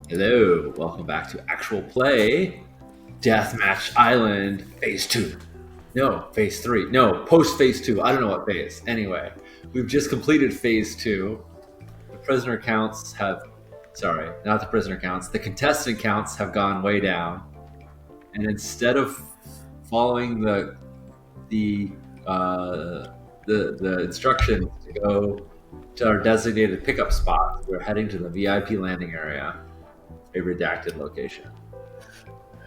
Hello, welcome back to Actual Play Deathmatch Island Phase 2. No, Phase 3. No, post Phase 2. I don't know what phase. Anyway, we've just completed Phase 2. The prisoner counts have. Sorry, not the prisoner counts. The contestant counts have gone way down. And instead of following the uh, the instructions to go to our designated pickup spots, we're heading to the VIP landing area, a redacted location.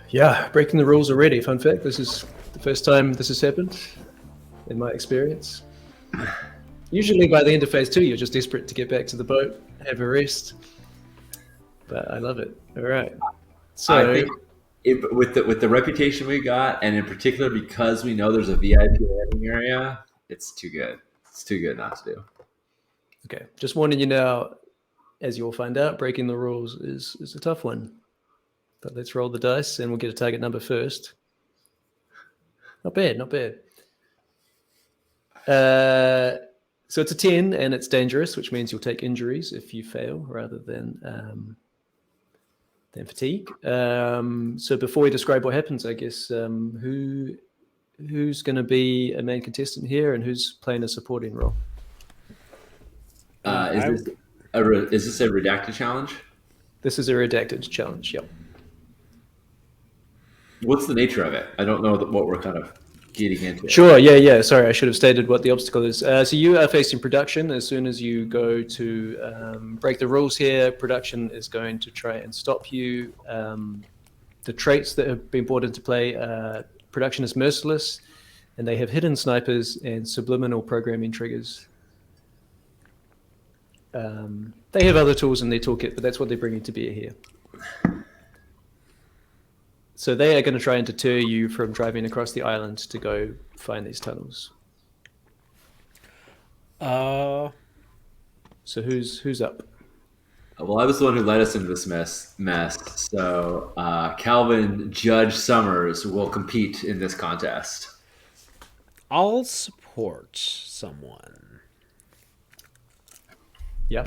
Yeah, breaking the rules already. Fun fact, this is the first time this has happened in my experience. Usually by the end of phase 2, you're just desperate to get back to the boat, have a rest. But I love it. All right. So I think with the reputation we got, and in particular because we know there's a VIP landing area, it's too good. It's too good not to do. okay, just warning you now, as you'll find out, breaking the rules is a tough one. But let's roll the dice and we'll get a target number first. Not bad, not bad. So it's a 10 and it's dangerous, which means you'll take injuries if you fail rather than fatigue. So before we describe what happens, I guess who's going to be a main contestant here and who's playing a supporting role? Is this a redacted challenge? This is a redacted challenge. Yep. What's the nature of it? I don't know what we're kind of getting into. Sure. Yeah. Sorry, I should have stated what the obstacle is. So you are facing production. As soon as you go to break the rules here, production is going to try and stop you. The traits that have been brought into play, production is merciless, and they have hidden snipers and subliminal programming triggers. They have other tools in their toolkit, but that's what they're bringing to bear here. So they are going to try and deter you from driving across the island to go find these tunnels. So who's up? Well, I was the one who led us into this mess. So Calvin Judge Summers will compete in this contest. I'll support someone. Yeah.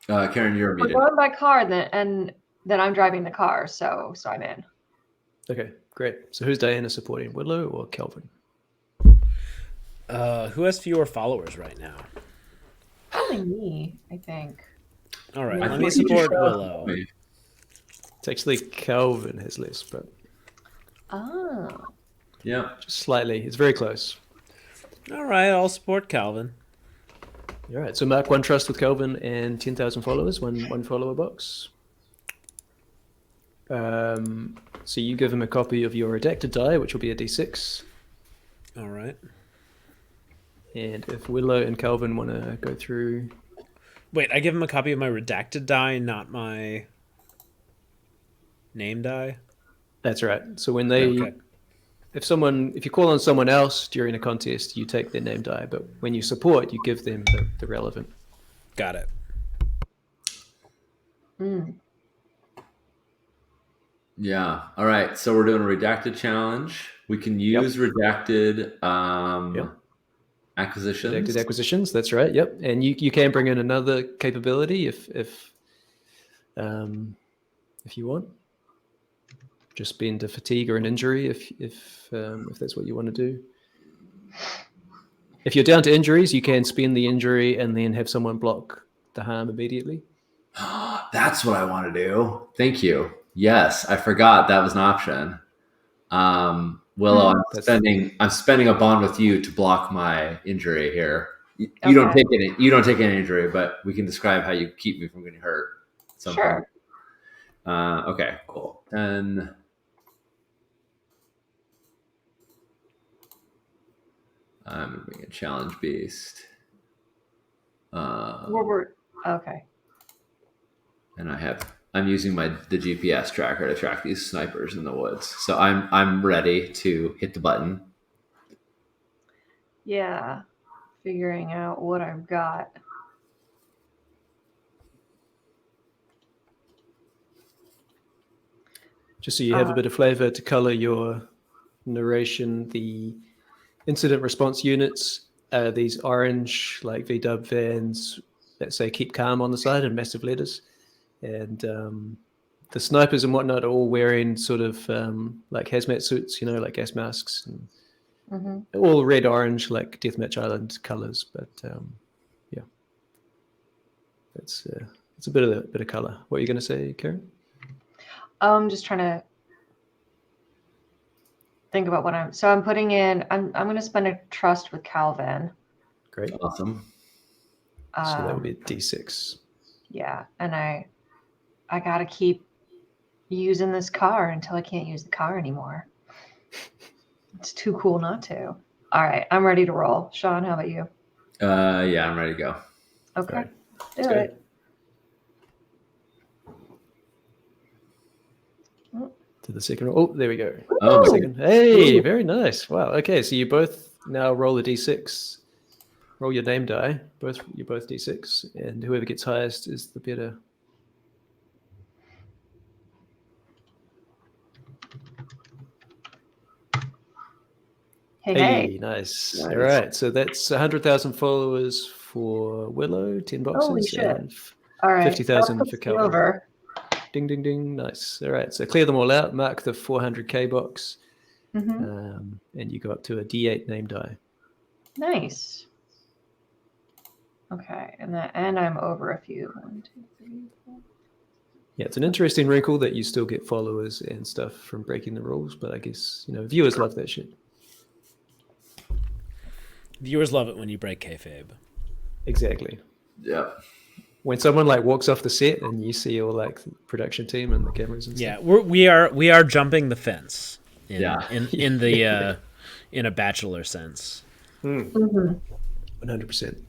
Karen, you're We're muted. going by car, then I'm driving the car, so I'm in. Okay, great. So who's Diana supporting, Willow or Kelvin? Who has fewer followers right now? Probably me, I think. All right, I let me think you support should- Willow. It's actually Kelvin has less, but Oh. Yeah. just slightly. It's very close. All right, I'll support Calvin. All right, so mark one trust with Kelvin and 10,000 followers, one follower box. So you give him a copy of your redacted die, which will be a D6. All right. And if Willow and Kelvin want to go through... Wait, I give him a copy of my redacted die, not my name die? That's right. So when they... Okay. If you call on someone else during a contest, you take their name die, but when you support, you give them the relevant. Got it. Yeah. All right. So we're doing a redacted challenge. We can use redacted acquisitions. Redacted acquisitions. That's right. Yep. And you can bring in another capability if you want. Just spend a fatigue or an injury if that's what you want to do. If you're down to injuries, you can spend the injury and then have someone block the harm immediately. That's what I want to do. Thank you. Yes, I forgot that was an option. Willow, I'm spending a bond with you to block my injury here. You don't take any injury, but we can describe how you keep me from getting hurt. Sure. Okay, cool. Then I'm being a challenge beast. Okay. And I'm using the GPS tracker to track these snipers in the woods. So I'm ready to hit the button. Yeah. Figuring out what I've got. Just so you have a bit of flavor to color your narration, the incident response units these orange like VW vans that say "Keep Calm" on the side in massive letters, and the snipers and whatnot are all wearing sort of like hazmat suits, like gas masks, and Hmm. all red, orange, like Deathmatch Island colors. But yeah, it's a bit of color. What are you going to say, Karen? I'm just trying to think about what I'm putting in. I'm going to spend a trust with Calvin. Great. Awesome. So that would be a D6. Yeah, and I got to keep using this car until I can't use the car anymore. It's too cool not to. All right, I'm ready to roll. Sean, how about you? Yeah, I'm ready to go. Okay, Right, do go. it. To the second roll. Oh, there we go. Oh, my Second. Hey, very nice. Wow. Okay, so you both now roll a D6. Roll your name die. You're both D6, and whoever gets highest is the better. Hey. Nice. Nice. All right, so that's 100,000 followers for Willow, 10 boxes, Holy shit. and All right. 50,000 that for puts me Calvin. over. Ding, ding, ding. Nice. All right, so clear them all out. Mark the 400K box, Hmm. and you go up to a D8 name die. Nice. Okay, and I'm over a few. 1, 2, 3, 4. Yeah, it's an interesting wrinkle that you still get followers and stuff from breaking the rules, but I guess viewers love that shit. Viewers love it when you break kayfabe. Exactly. Yeah. When someone like walks off the set and you see all like the production team and the cameras and Yeah, stuff. we are jumping the fence. Yeah. In the in a bachelor sense. 100%.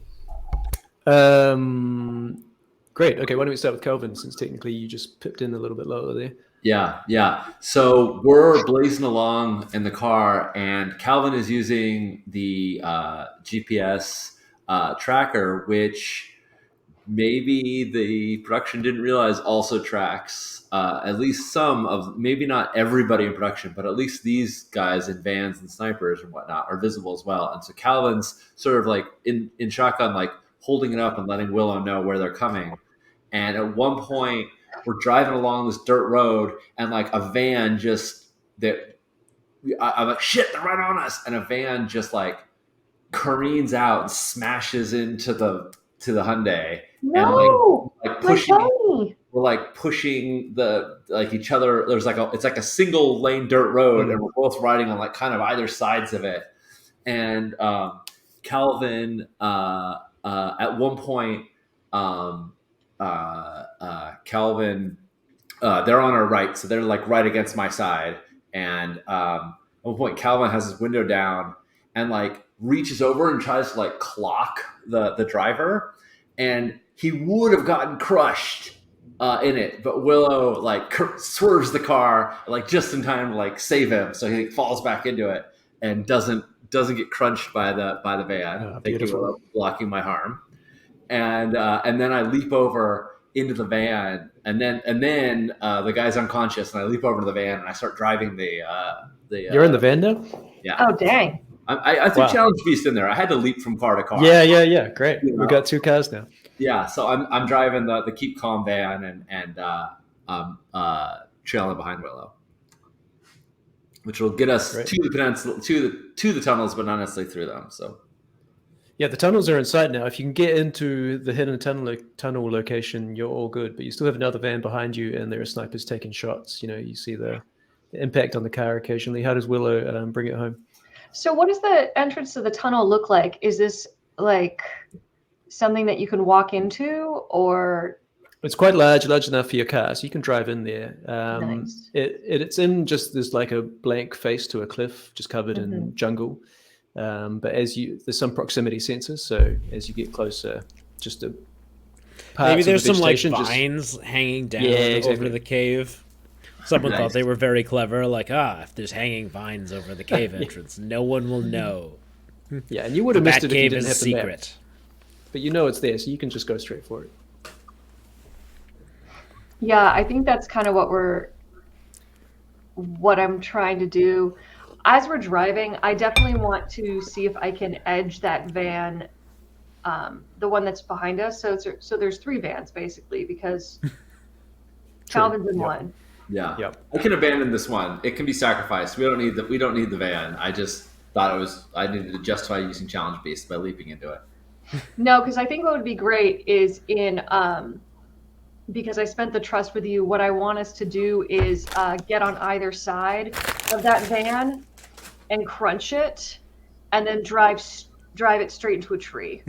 Great. Okay, why don't we start with Kelvin, since technically you just pipped in a little bit lower there. Yeah. So we're blazing along in the car, and Calvin is using the GPS tracker, which maybe the production didn't realize also tracks at least some of, maybe not everybody in production, but at least these guys in vans and snipers and whatnot are visible as well. And so Calvin's sort of like in shotgun, like holding it up and letting Willow know where they're coming. And at one point, we're driving along this dirt road, and like a van just that I'm like, shit, they're right on us, and a van just like careens out and smashes into the Hyundai, and No, like my pushing bunny. we're like pushing the like each other. There's like it's like a single lane dirt road, and we're both riding on like kind of either sides of it. And Calvin at one point, Calvin, they're on our right, so they're like right against my side. And at one point, Calvin has his window down and like reaches over and tries to like clock the driver, and he would have gotten crushed in it, but Willow like swerves the car like just in time to like save him, so he falls back into it and doesn't get crunched by the van. Oh, Thank you, beautiful. Willow, for blocking my harm. And then I leap over into the van, and then the guy's unconscious, and I leap over to the van and I start driving the. You're in the van now? Yeah. Oh, dang. I threw Wow. Challenge Beast in there. I had to leap from car to car. Yeah. Great. You know? We've got 2 cars now. Yeah, so I'm driving the Keep Calm van and trailing behind Willow, which will get us Great. to the peninsula, to the tunnels, but not necessarily through them. So Yeah, the tunnels are in sight now. If you can get into the hidden tunnel location, you're all good. But you still have another van behind you, and there are snipers taking shots. You see the impact on the car occasionally. How does Willow bring it home? So what does the entrance to the tunnel look like? Is this like something that you can walk into, or It's quite large enough for your car, so you can drive in there. nice? It's in just there's like a blank face to a cliff, just covered in jungle. But there's some proximity sensors, so as you get closer, just a Maybe there's of the some like vegetation vines hanging down exactly. over the cave. Someone Nice. thought they were very clever, like, if there's hanging vines over the cave entrance, no one will know. Yeah, and you would have missed That it if you cave didn't is have the map. secret. But you know it's there, so you can just go straight for it. Yeah, I think that's kind of what I'm trying to do. as we're driving, I definitely want to see if I can edge that van, the one that's behind us. So there's 3 vans basically because Calvin's in Yep. one. Yeah. Yep. I can abandon this one. It can be sacrificed. We don't need the van. I just thought I needed to justify using challenge beast by leaping into it. No, because I think what would be great is because I spent the trust with you, what I want us to do is get on either side of that van and crunch it, and then drive it straight into a tree.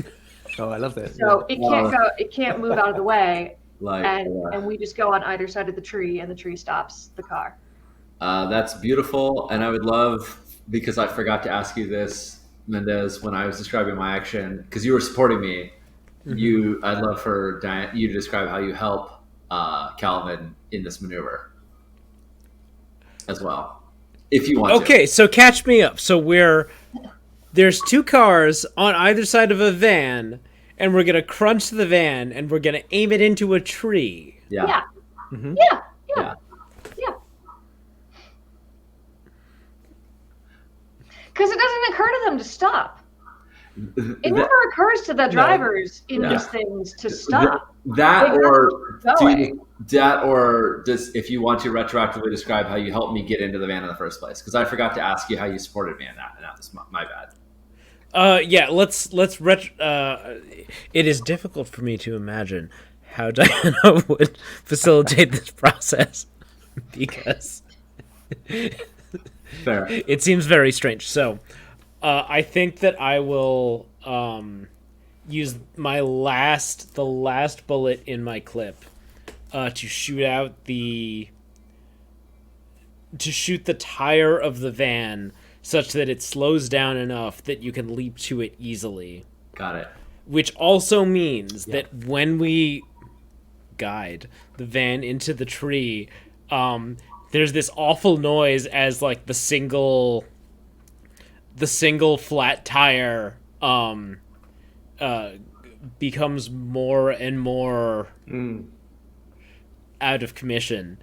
Oh, I love that. So it can't move out of the way, and we just go on either side of the tree, and the tree stops the car. That's beautiful, and I would love, because I forgot to ask you this, Mendez, when I was describing my action, because you were supporting me. I'd love for you to describe how you help Calvin in this maneuver as well, if you want to. Okay, so catch me up. So there's 2 cars on either side of a van, and we're gonna crunch the van, and we're gonna aim it into a tree. Yeah. Yeah. Mhm. Yeah. Yeah. Because it doesn't occur to them to stop. It never occurs to the drivers in Yeah. these things to stop. That They or just going. just if you want to retroactively describe how you helped me get into the van in the first place, because I forgot to ask you how you supported me in that. And that was my bad. Yeah, let's it is difficult for me to imagine how Diana would facilitate this process because Fair. it seems very strange. So, I think that I will use the last bullet in my clip to shoot the tire of the van such that it slows down enough that you can leap to it easily. Got it. Which also means that when we guide the van into the tree, there's this awful noise as like the single flat tire becomes more and more out of commission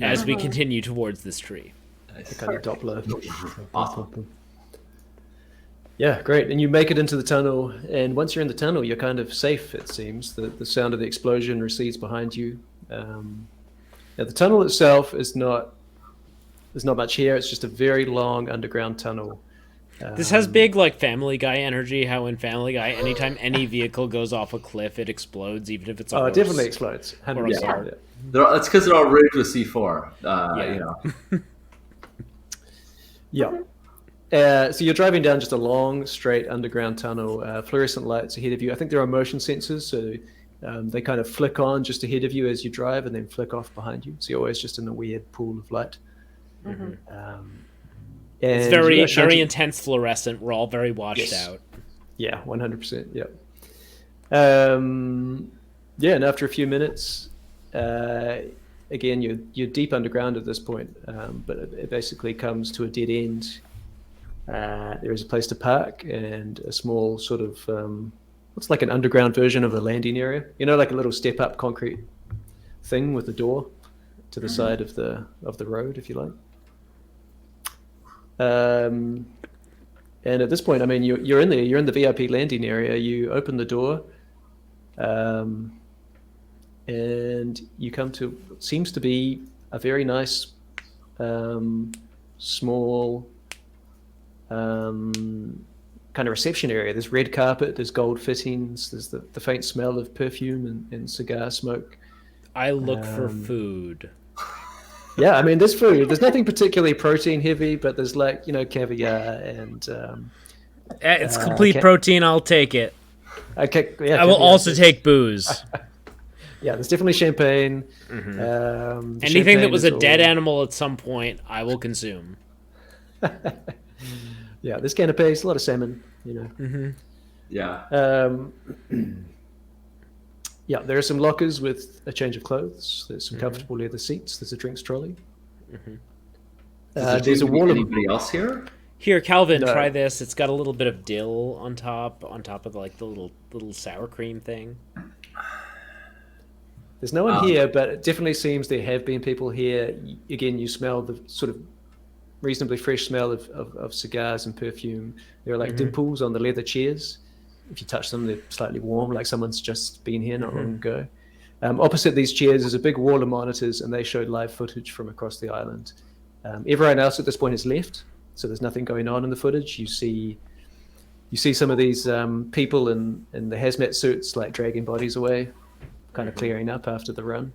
as we continue towards this tree. The kind of Doppler. Awesome. Yeah, great. And you make it into the tunnel, and once you're in the tunnel, you're kind of safe, it seems. The sound of the explosion recedes behind you. The tunnel itself there's not much here. It's just a very long underground tunnel. This has big like Family Guy energy. How in Family Guy, anytime any vehicle goes off a cliff, it explodes, even if it's a horse. It definitely explodes. 100%. That's because they're all rigged with C4. Yeah. You know. Yeah. So you're driving down just a long, straight underground tunnel. Fluorescent lights ahead of you. I think there are motion sensors, so they kind of flick on just ahead of you as you drive, and then flick off behind you. So you're always just in a weird pool of light. It's very intense fluorescent. We're all very washed out. Yeah, 100%. Yep. And after a few minutes, again, you're deep underground at this point, but it basically comes to a dead end. There is a place to park and a small sort of what's like an underground version of a landing area. You know, like a little step-up concrete thing with a door to the side of the road, if you like. And at this point, I mean, you're in there. You're in the VIP landing area. You open the door, and you come to what seems to be a very nice, small, kind of reception area. There's red carpet. There's gold fittings. There's the faint smell of perfume and cigar smoke. I look for food. Yeah, I mean, there's food. There's nothing particularly protein heavy, but there's like, caviar and... it's complete protein. I'll take it. Okay, yeah, I will also take booze. Yeah, there's definitely champagne. Anything that was a dead animal at some point, I will consume. Yeah, there's canapes, a lot of salmon, Yeah. Yeah, there are some lockers with a change of clothes. There's some comfortable leather seats. There's a drinks trolley. There's a wall of... Anybody else here? Here, Calvin, try this. It's got a little bit of dill on top of like the little sour cream thing. There's no one here, but it definitely seems there have been people here. Again, you smell the sort of reasonably fresh smell of cigars and perfume. There are like dimples on the leather chairs. If you touch them, they're slightly warm, like someone's just been here not long ago. Opposite these chairs is a big wall of monitors, and they show live footage from across the island. Everyone else at this point has left, so there's nothing going on in the footage. You see some of these people in the hazmat suits like dragging bodies away, kind of clearing up after the run.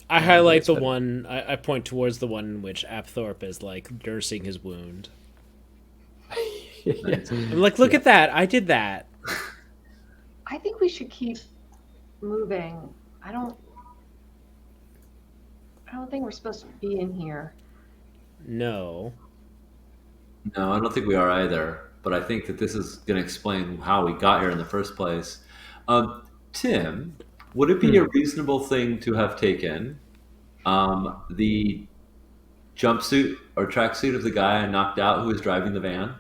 I highlight the one. I point towards the one in which Apthorpe is like nursing his wound. I'm like, look at that! I did that. I think we should keep moving. I don't think we're supposed to be in here. No. No, I don't think we are either. But I think that this is going to explain how we got here in the first place. Tim, would it be a reasonable thing to have taken the jumpsuit or tracksuit of the guy I knocked out who was driving the van?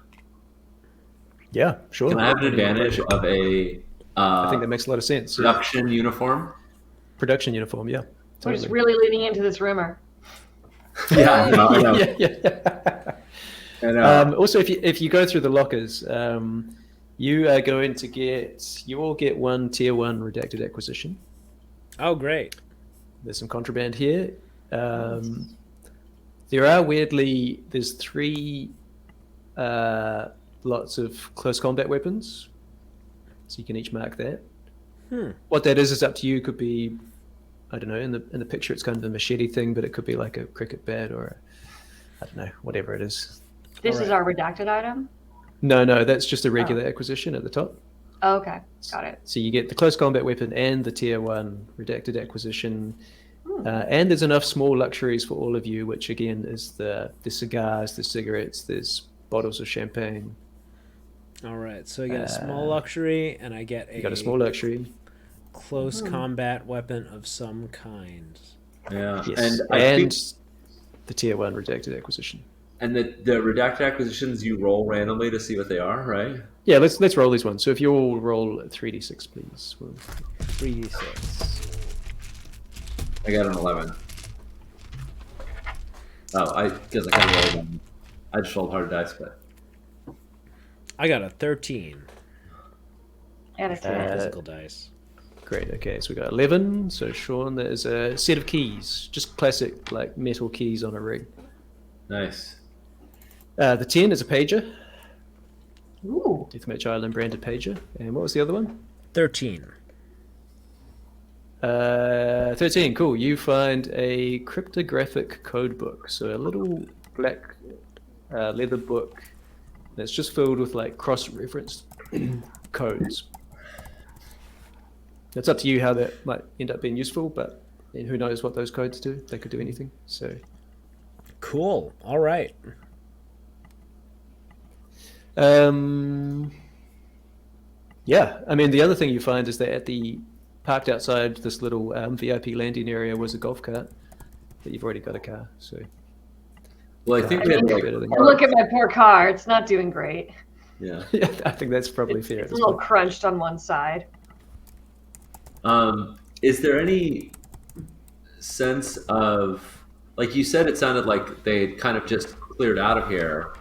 Yeah, sure. Can I have an advantage of a I think that makes a lot of sense. production uniform? Production uniform, yeah. We're just really leaning into this rumor. Yeah, I know. Yeah. I know. Also, if you go through the lockers, you are going to you all get one tier 1 redacted acquisition. Oh, great. There's some contraband here. There are there's 3 lots of close combat weapons, so you can each mark that. What that is up to you. Could be, I don't know, in the picture it's kind of a machete thing, but it could be like a cricket bat or I don't know, whatever it is. This is our redacted item? No, that's just a regular acquisition at the top. Oh, okay, got it. So you get the close combat weapon and the tier 1 redacted acquisition. And there's enough small luxuries for all of you, which again is the cigars, the cigarettes, there's bottles of champagne. All right, so I get a small luxury, and I get You got a small luxury. close combat weapon of some kind. Yeah, Yes. And the tier 1 redacted acquisition. And the redacted acquisitions you roll randomly to see what they are, right? Yeah, let's roll these ones. So if you all roll 3d6, please. 3d6. I got an 11. Oh, because I kind of rolled them. I just rolled hard dice, but I got a 13. And a 10. Physical dice. Great. Okay, so we got 11. So Sean, there's a set of keys, just classic like metal keys on a rig. nice. The 10 is a pager, Ooh. Deathmatch Island branded pager. And what was the other one? 13. 13. Cool. You find a cryptographic code book. So a little black leather book that's just filled with like cross-referenced codes. It's up to you how that might end up being useful, but who knows what those codes do? They could do anything. So Cool. All right. Yeah, I mean, the other thing you find is that parked outside this little VIP landing area was a golf cart, but you've already got a car, so. Well, I think we had better than Look at my poor car. It's not doing great. yeah. Yeah, I think that's probably fair. It's a little crunched on one side. Is there any sense of, like you said, it sounded like they had kind of just cleared out of here.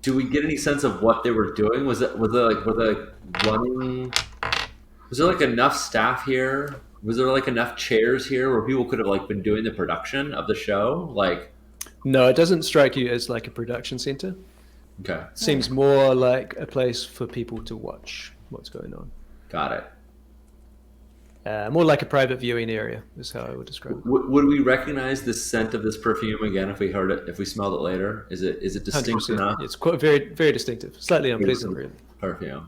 Do we get any sense of what they were doing? Was there running? Was there like enough staff here? Was there like enough chairs here where people could have like been doing the production of the show? Like, No, it doesn't strike you as like a production center. okay, It seems more like a place for people to watch what's going on. got it. More like a private viewing area is how I would describe it. Would we recognize the scent of this perfume again if we heard it, if we smelled it later? Is it distinct 100%. enough? It's quite very, very distinctive. Slightly unpleasant, really. Perfume.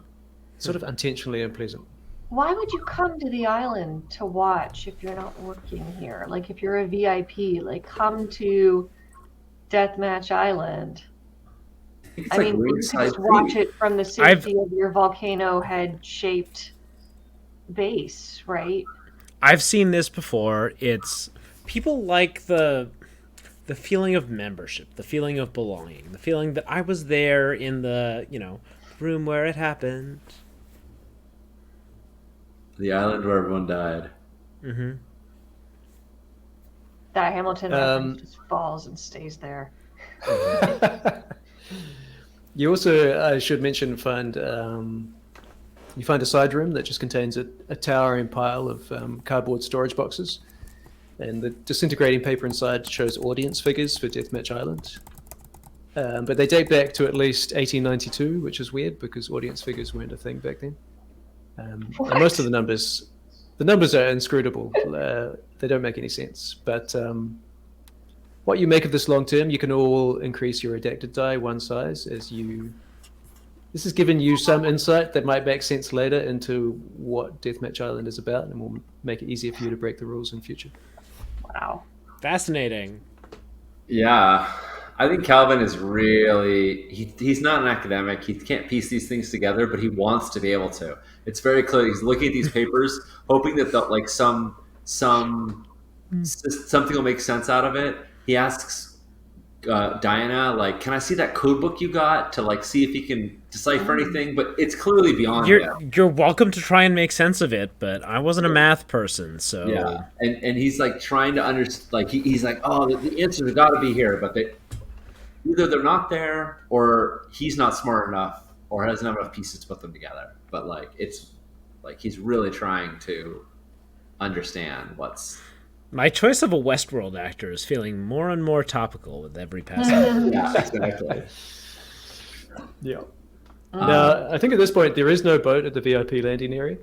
Sort of intentionally unpleasant. Why would you come to the island to watch if you're not working here? Like, if you're a VIP, like, come to Deathmatch Island. It's I like mean, you could ringside just watch seat. it from the safety of your volcano head-shaped base, right? I've seen this before. It's people like the feeling of membership, the feeling of belonging, the feeling that I was there in the, room where it happened. The island where everyone died. Mm-hmm. That Hamilton reference just falls and stays there. You also, I should mention, find you find a side room that just contains a towering pile of cardboard storage boxes, and the disintegrating paper inside shows audience figures for Deathmatch Island. But they date back to at least 1892, which is weird because audience figures weren't a thing back then. And most of the numbers are inscrutable. They don't make any sense. But what you make of this long term, you can all increase your redacted die one size as you. This has given you some insight that might make sense later into what Deathmatch Island is about, and will make it easier for you to break the rules in future. Wow. Fascinating. Yeah. I think Calvin is really he's not an academic. He can't piece these things together, but he wants to be able to. It's very clear. He's looking at these papers, hoping that like something will make sense out of it. He asks Diana, like, can I see that code book you got to like see if he can decipher anything? But it's clearly beyond him. You're welcome to try and make sense of it, but I wasn't a math person, so yeah. And he's like trying to understand. Like he's like, oh, the answers have got to be here, but either they're not there, or he's not smart enough, or doesn't have enough pieces to put them together. But like it's like he's really trying to understand what's. My choice of a Westworld actor is feeling more and more topical with every passing. Yeah, exactly. Yeah. Now, I think at this point there is no boat at the VIP landing area,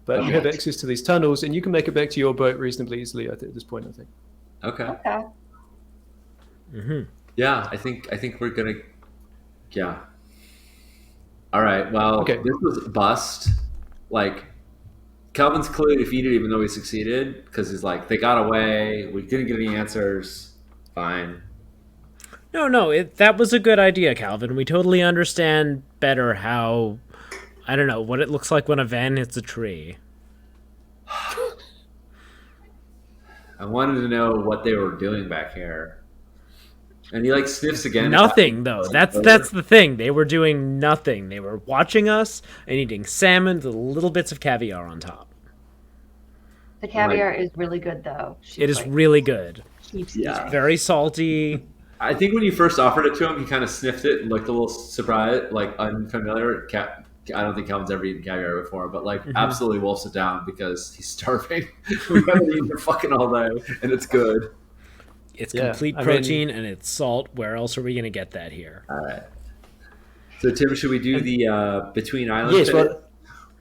but you have access to these tunnels, and you can make it back to your boat reasonably easily at this point, I think. Okay. Mm-hmm. Yeah, I think we're gonna. Yeah. All right. Well, this was a bust. Like, Calvin's clearly defeated, even though he succeeded, because he's like, they got away. We didn't get any answers. Fine. No, that was a good idea, Calvin. We totally understand better how, I don't know, what it looks like when a van hits a tree. I wanted to know what they were doing back here. And he like sniffs again. Nothing, though. That's the thing. They were doing nothing. They were watching us and eating salmon with little bits of caviar on top. The caviar is really good, though. It is really good. Keeps It's very salty. I think when you first offered it to him, he kind of sniffed it and looked a little surprised, like unfamiliar. I don't think Calvin's ever eaten caviar before, but like absolutely wolfs it down because he's starving. We haven't eaten it fucking all day, and it's good. It's complete protein and it's salt. Where else are we going to get that here? All right. So, Tim, should we do the between islands? Yes. Well,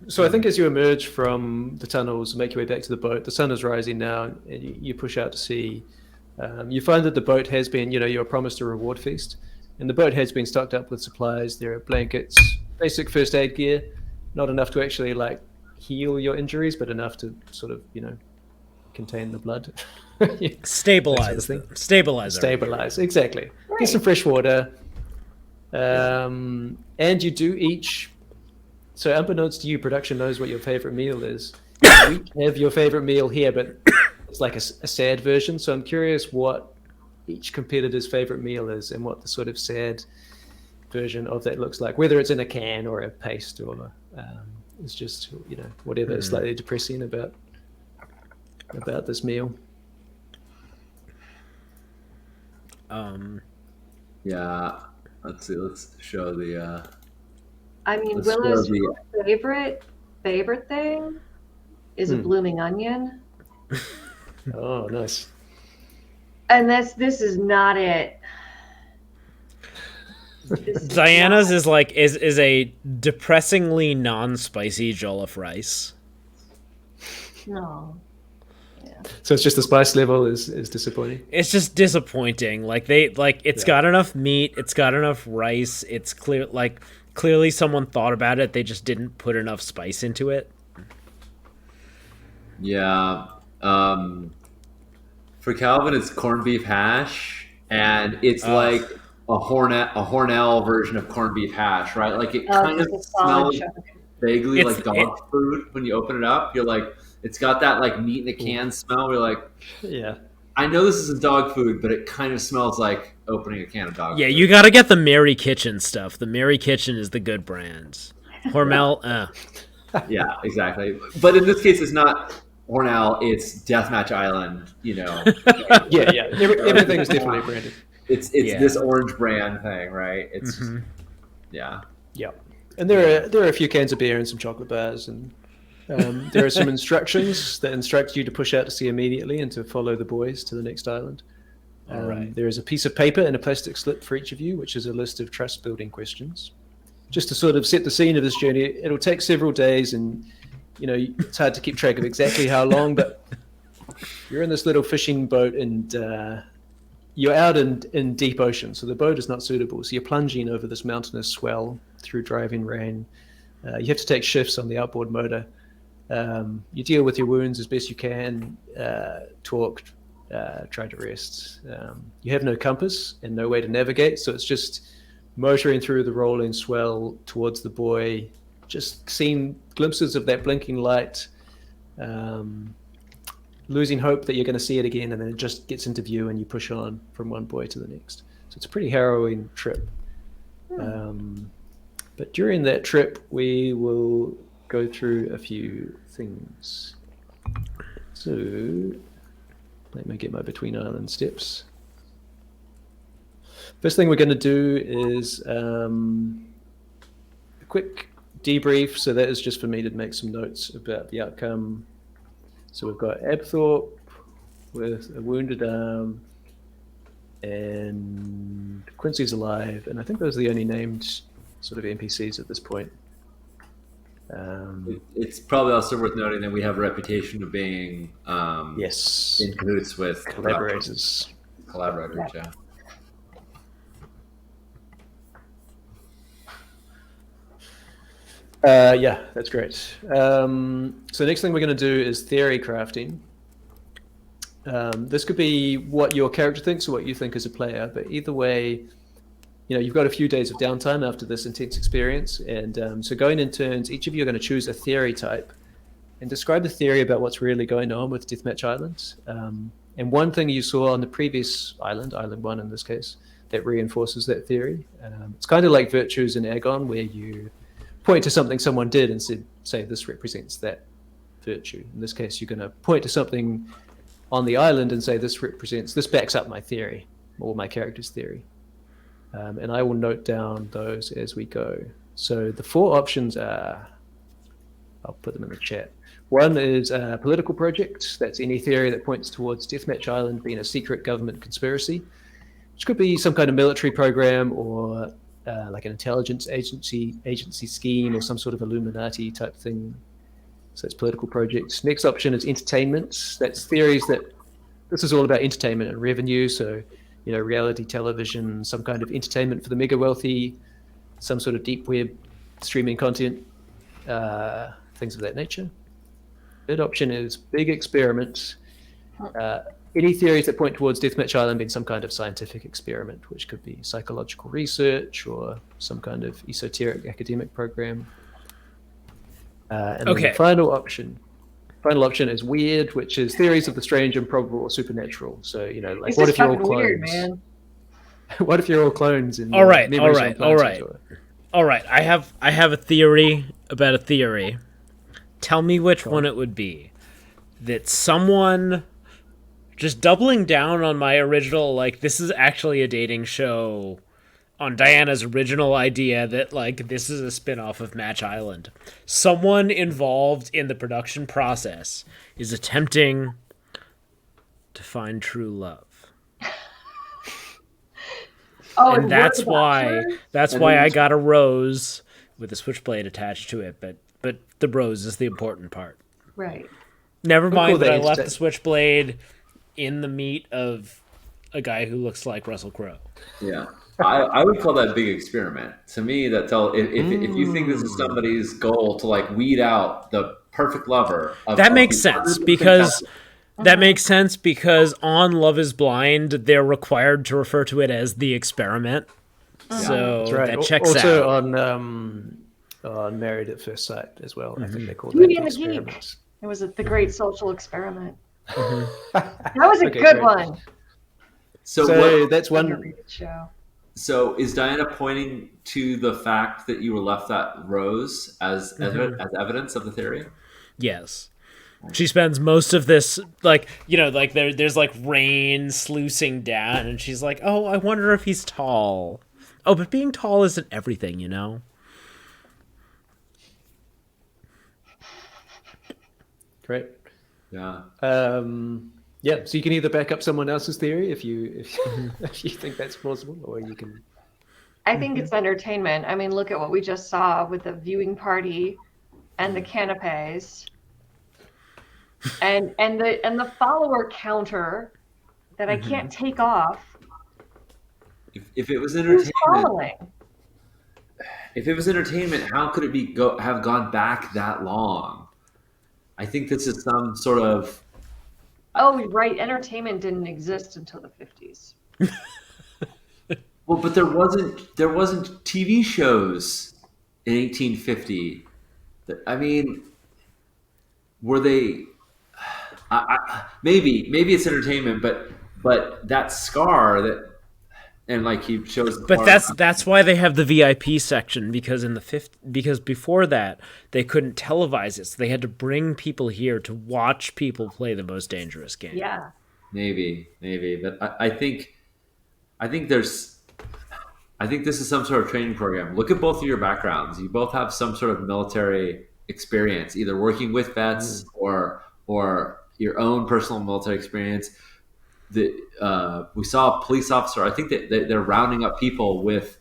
so I think as you emerge from the tunnels and make your way back to the boat, the sun is rising now, and you push out to sea. You find that the boat has been, you were promised a reward feast, and the boat has been stocked up with supplies. There are blankets, basic first aid gear, not enough to actually like heal your injuries, but enough to sort of, contain the blood. Stabilize. Exactly. Right. Get some fresh water. And you do each. So unbeknownst to you, production knows what your favorite meal is. We have your favorite meal here, but it's like a sad version. So I'm curious what each competitor's favorite meal is and what the sort of sad version of that looks like, whether it's in a can or a paste or it's just, whatever is slightly depressing about this meal. Yeah. Let's see. Let's show the. Willow's favorite thing is a blooming onion. Oh, nice. And this is not it. Diana's is a depressingly non-spicy jollof rice. No. So it's just the spice level is disappointing. It's just disappointing. It's got enough meat, it's got enough rice. It's clearly someone thought about it. They just didn't put enough spice into it. Yeah. For Calvin, it's corned beef hash, and it's like a Hornell version of corned beef hash, right? Like it kind of smells vaguely like dog food when you open it up. You're like, it's got that like meat in a can smell. We're like, yeah. I know this isn't dog food, but it kind of smells like opening a can of dog food. Yeah, you got to get the Mary Kitchen stuff. The Mary Kitchen is the good brand. Hormel, Yeah, exactly. But in this case, it's not now it's Deathmatch Island. Yeah. Everything is definitely branded. It's Yeah. this orange brand thing, right? It's just, yeah. Yeah, and there are a few cans of beer and some chocolate bars, and there are some instructions that instruct you to push out to sea immediately and to follow the boys to the next island. All right. There is a piece of paper and a plastic slip for each of you, which is a list of trust building questions. Just to sort of set the scene of this journey, it'll take several days, and it's hard to keep track of exactly how long, but you're in this little fishing boat, and you're out in deep ocean, so the boat is not suitable. So you're plunging over this mountainous swell through driving rain. You have to take shifts on the outboard motor. You deal with your wounds as best you can, talk, try to rest. You have no compass and no way to navigate, so it's just motoring through the rolling swell towards the buoy, just seeing glimpses of that blinking light, losing hope that you're going to see it again, and then it just gets into view and you push on from one buoy to the next. So it's a pretty harrowing trip. But during that trip, we will go through a few things. So let me get my between island steps. First thing we're going to do is a quick debrief. So that is just for me to make some notes about the outcome. So we've got Abthorpe with a wounded arm, and Quincy's alive, and I think those are the only named sort of NPCs at this point. It's probably also worth noting that we have a reputation of being yes, in cahoots with collaborators. Yeah. Yeah, that's great. So next thing we're going to do is theory crafting. This could be what your character thinks or what you think as a player, but either way, you've got a few days of downtime after this intense experience, and so going in turns, each of you are going to choose a theory type and describe the theory about what's really going on with Deathmatch Island. And one thing you saw on the previous island, Island 1 in this case, that reinforces that theory. It's kind of like virtues in Agon, where you point to something someone did and say this represents that virtue. In this case, you're going to point to something on the island and say this backs up my theory or my character's theory. And I will note down those as we go. So the 4 options are, I'll put them in the chat. One is a political project. That's any theory that points towards Deathmatch Island being a secret government conspiracy, which could be some kind of military program or like an intelligence agency scheme or some sort of Illuminati type thing. So it's political projects. Next option is entertainment. That's theories that this is all about entertainment and revenue. So, reality television, some kind of entertainment for the mega wealthy, some sort of deep web streaming content, things of that nature. Third option is big experiment. Any theories that point towards Deathmatch Island being some kind of scientific experiment, which could be psychological research or some kind of esoteric academic program. And then the final option is weird, which is theories of the strange, improbable, or supernatural. So, like what if you're all clones? Weird, man. What if you're all clones? All right. I have a theory about a theory. Tell me which one it would be. That someone, just doubling down on my original, this is actually a dating show, on Diana's original idea that, this is a spin-off of Match Island. Someone involved in the production process is attempting to find true love. And that's why I got a rose with a switchblade attached to it, but the rose is the important part. Right. Never mind that I left the switchblade in the meat of a guy who looks like Russell Crowe. Yeah. I would call that a big experiment. To me, that's all. If you think this is somebody's goal to weed out the perfect lover, that makes sense because on Love Is Blind, they're required to refer to it as the experiment. So that checks also out. On Married at First Sight as well. I think they called Beauty that and the the Geek. experiment. It was the great social experiment. That was a good one. So that's one underrated show. So is Diana pointing to the fact that you were left that rose as evidence of the theory? Yes. She spends most of this like like there's like rain sluicing down, and she's like, "Oh, I wonder if he's tall." Oh, but being tall isn't everything, you know. Great. Yeah. Yeah, so you can either back up someone else's theory if you if you think that's plausible, or you can. I think it's entertainment. I mean, look at what we just saw with the viewing party and the canapes and the follower counter that I can't take off. If it was Who's entertainment, following? how could it have gone back that long? I think this is some sort of Oh, right. Entertainment didn't exist until the 50s. well, but there wasn't TV shows in 1850. I mean, were they? Maybe it's entertainment, but that scar that and like he shows the But part. that's why they have the VIP section, because because before that they couldn't televise it, so they had to bring people here to watch people play the most dangerous game. Yeah. Maybe, but I think there's I think this is some sort of training program. Look at both of your backgrounds. You both have some sort of military experience, either working with vets or your own personal military experience. We saw a police officer. I think that they're rounding up people with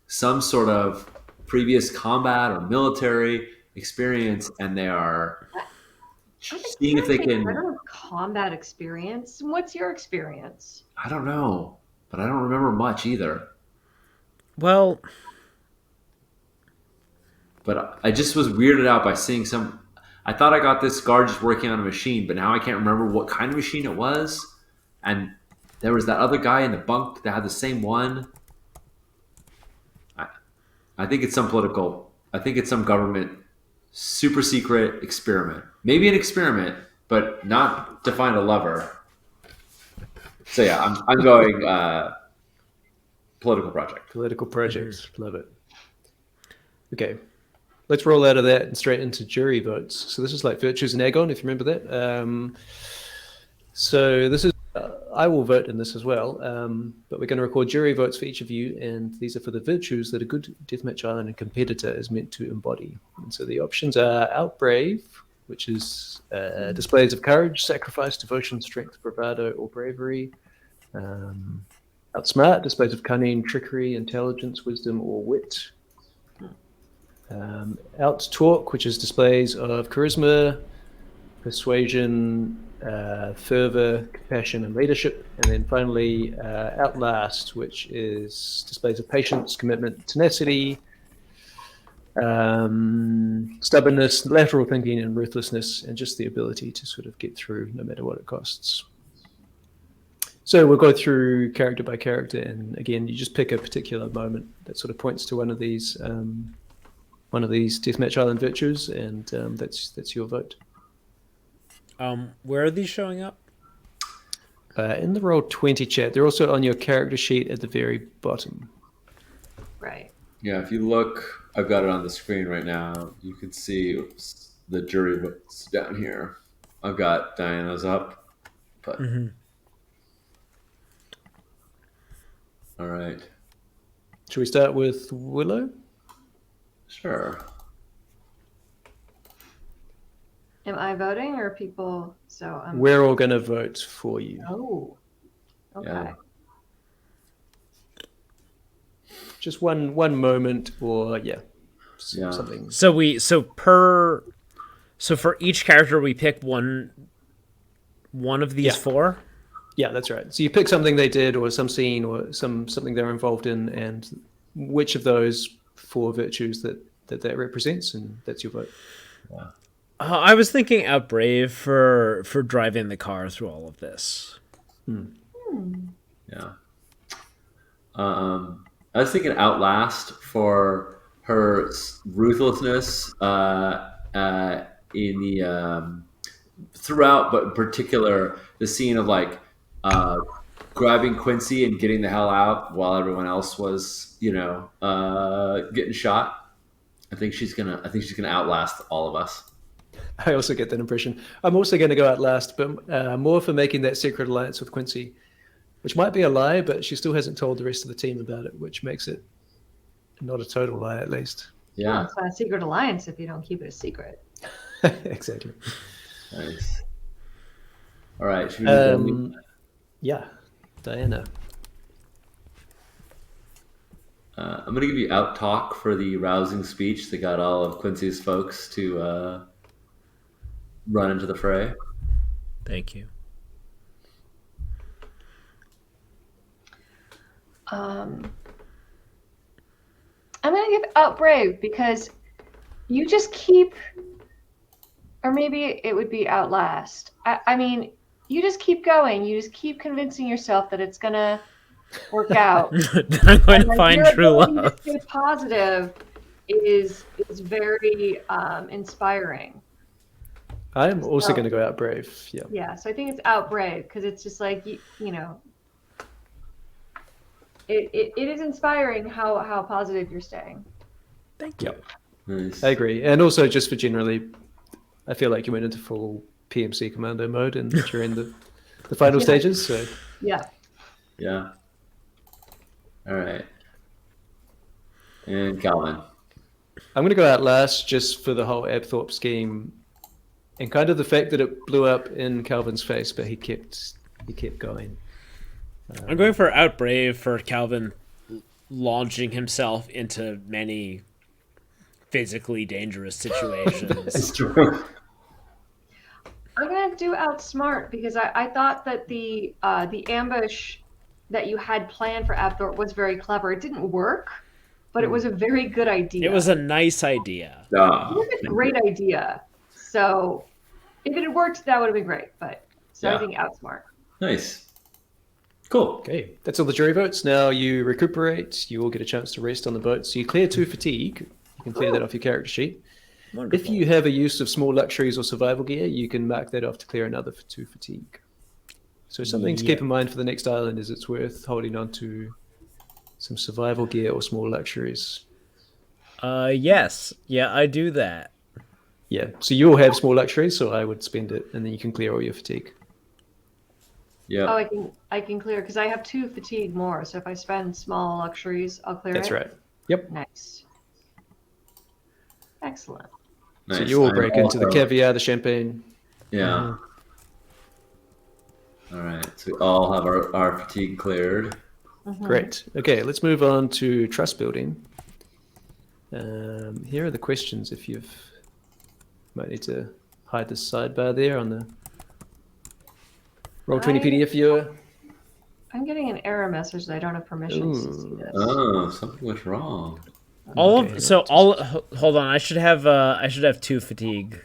some sort of previous combat or military experience, and they are I think seeing if they I don't can. have combat experience. What's your experience? I don't know, but I don't remember much either. Well, But I just was weirded out by seeing some. I thought I got this guard just working on a machine, but now I can't remember what kind of machine it was. And there was that other guy in the bunk that had the same one. I, I think it's some political. I think it's some government super secret experiment. Maybe an experiment, but not to find a lever. So yeah, I'm going political project. Political projects. Love it. Okay. Let's roll out of that and straight into jury votes. So this is like Virtues and Agon, if you remember that. So this is, I will vote in this as well, but we're going to record jury votes for each of you, and these are for the virtues that a good Deathmatch Island and competitor is meant to embody. And so the options are Outbrave, which is displays of courage, sacrifice, devotion, strength, bravado, or bravery. Outsmart, displays of cunning, trickery, intelligence, wisdom, or wit. Outtalk, which is displays of charisma, persuasion, fervor, compassion, and leadership. And then finally, Outlast, which is displays of patience, commitment, tenacity, stubbornness, lateral thinking, and ruthlessness, and just the ability to sort of get through no matter what it costs. So we'll go through character by character, and again, you just pick a particular moment that sort of points to one of these Deathmatch Island virtues, and that's your vote. where are these showing up? In the Roll20 chat, they're also on your character sheet at the very bottom. Right. Yeah, if you look, I've got it on the screen right now. You can see the jury votes down here. I've got Diana's up, but all right, Should we start with Willow? sure. Am I voting or people? So I'm. We're all going to vote for you. Oh. Okay. Yeah. Just one moment, or Yeah. something. So for each character we pick one of these Yeah. four. Yeah, that's right. So you pick something they did, or some scene, or something they're involved in, and which of those four virtues that represents, and that's your vote. I was thinking Outbrave for driving the car through all of this. Yeah. I was thinking Outlast for her ruthlessness in the throughout, but in particular the scene of like grabbing Quincy and getting the hell out while everyone else was, getting shot. I think she's gonna outlast all of us. I also get that impression. I'm also going to go out last, but more for making that secret alliance with Quincy, which might be a lie, but she still hasn't told the rest of the team about it, which makes it not a total lie, at least. Well, Yeah. it's not a secret alliance if you don't keep it a secret. Exactly. Nice. All right. Should we move on? Yeah, Diana. I'm gonna give you out talk for the rousing speech that got all of Quincy's folks to run into the fray. Thank you. I'm gonna give out Brave because you just keep, or maybe it would be Outlast. I mean, you just keep going. You just keep convincing yourself that it's gonna work out. I'm going to Like, find your true ability to love. stay positive is very inspiring. I'm also So- going to go out Brave. Yeah. Yeah, so I think it's out Brave because it's just like you know, it is inspiring how positive you're staying. Thank you. Nice. I agree. And also, just for generally, I feel like you went into full PMC commando mode and during the final Yeah. stages. So Yeah. Yeah. All right. And Calvin. I'm going to go out last just for the whole Abthorpe scheme and kind of the fact that it blew up in Calvin's face, but he kept going. I'm going for Outbrave for Calvin launching himself into many physically dangerous situations. It's true. I'm gonna do Outsmart because I thought that the ambush that you had planned for Abthorpe was very clever. It didn't work, but it was a very good idea. It was a nice idea. It was a great idea. So if it had worked, that would have been great. But so Yeah. I think Outsmart. Nice. Cool. Okay, that's all the jury votes. Now you recuperate. You all get a chance to rest on the boat. So you clear 2 fatigue. You can clear that off your character sheet. Wonderful. If you have a use of small luxuries or survival gear, you can mark that off to clear another 2 fatigue. So something to keep in mind for the next island is it's worth holding on to some survival gear or small luxuries. Yes. Yeah, I do that. Yeah, so you all have small luxuries, so I would spend it, and then you can clear all your fatigue. Yeah. Oh, I can clear because I have 2 fatigue more. So if I spend small luxuries, I'll clear That's it. right. Yep. Nice. Excellent. Nice. So you all I'm break into the also- caviar, the champagne. Yeah. All right. So we all have our fatigue cleared. Great. Okay, let's move on to trust building. Here are the questions. If you've might need to hide the sidebar there on the Roll20 PDF viewer. I'm getting an error message that I don't have permissions to see Ooh. this. Oh, something went wrong. Hold on. I should have 2 fatigue.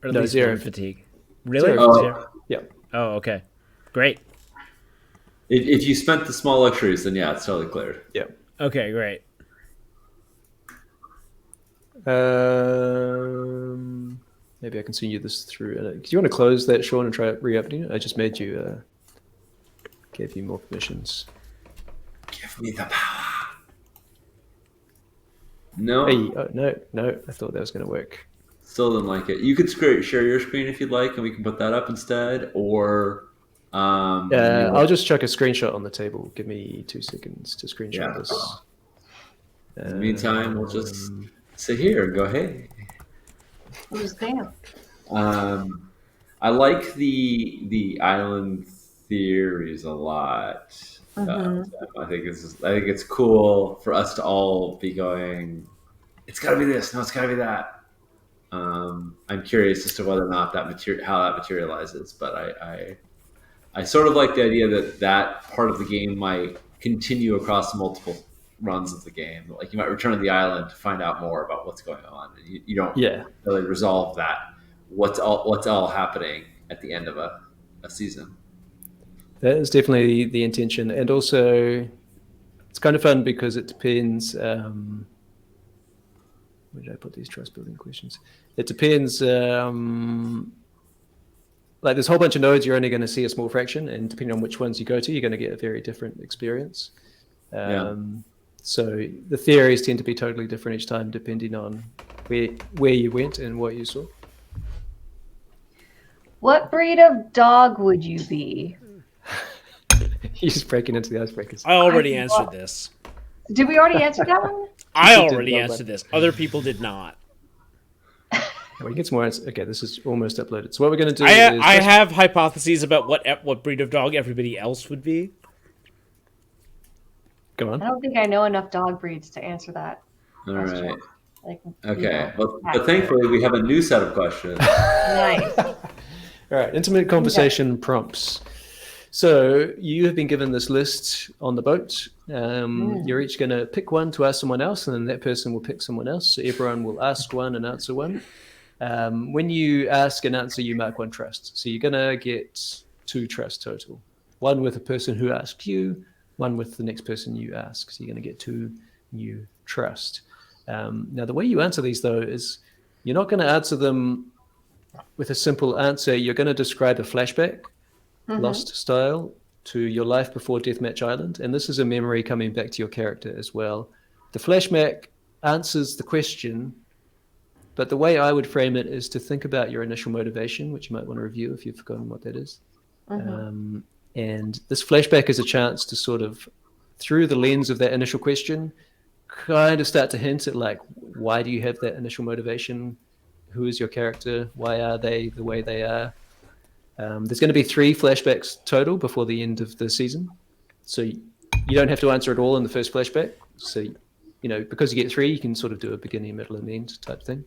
Or at No, least 0 1 fatigue. Really? Zero. Oh. Zero? Yeah. Oh, okay. Great. If you spent the small luxuries, then yeah, it's totally cleared. Yeah. Okay, great. Maybe I can send you this through. Do you want to close that, Sean, and try re-opening it? I just made you, gave you more permissions. Give me the power. No, Hey, oh, no, I thought that was going to work. still didn't like it. You could share your screen if you'd like, and we can put that up instead. Or I'll just chuck a screenshot on the table. Give me 2 seconds to screenshot Yeah. this. in the meantime, we'll just sit here and go, hey. We'll just dance. I like the island theories a lot. I think it's cool for us to all be going. It's got to be this. No, it's got to be that. I'm curious as to whether or not how that materializes, but I sort of like the idea that part of the game might continue across multiple runs of the game. Like you might return to the island to find out more about what's going on. You don't really resolve that. What's all happening at the end of a season. That is definitely the intention, and also it's kind of fun because it depends. Where did I put these trust building questions? It depends. Like there's a whole bunch of nodes, you're only going to see a small fraction, and depending on which ones you go to, you're going to get a very different experience. So the theories tend to be totally different each time, depending on where you went and what you saw. What breed of dog would you be? He's just breaking into the icebreakers. I already answered this. Did we already answer that one? I did already well, answered but- this. Other people did not. We get some more answers. Okay, this is almost uploaded. So what we're going to do I is... have hypotheses about what breed of dog everybody else would be. Go I on. don't think I know enough dog breeds to answer that All question. right. Like, Okay. But thankfully, we have a new set of questions. nice. All right, intimate conversation prompts. So you have been given this list on the boat. You're each going to pick one to ask someone else, and then that person will pick someone else. So everyone will ask one and answer one. When you ask and answer, you mark one trust. So you're going to get 2 trust total. One with the person who asked you, one with the next person you ask. So you're going to get 2 new trust. Now, the way you answer these, though, is you're not going to answer them with a simple answer. You're going to describe a flashback, Lost style, to your life before Deathmatch Island. And this is a memory coming back to your character as well. The flashback answers the question, but the way I would frame it is to think about your initial motivation, which you might want to review if you've forgotten what that is. And this flashback is a chance to sort of, through the lens of that initial question, kind of start to hint at like, why do you have that initial motivation? Who is your character? Why are they the way they are? There's going to be 3 flashbacks total before the end of the season. So you don't have to answer it all in the first flashback. So, because you get 3, you can sort of do a beginning, middle, and end type thing.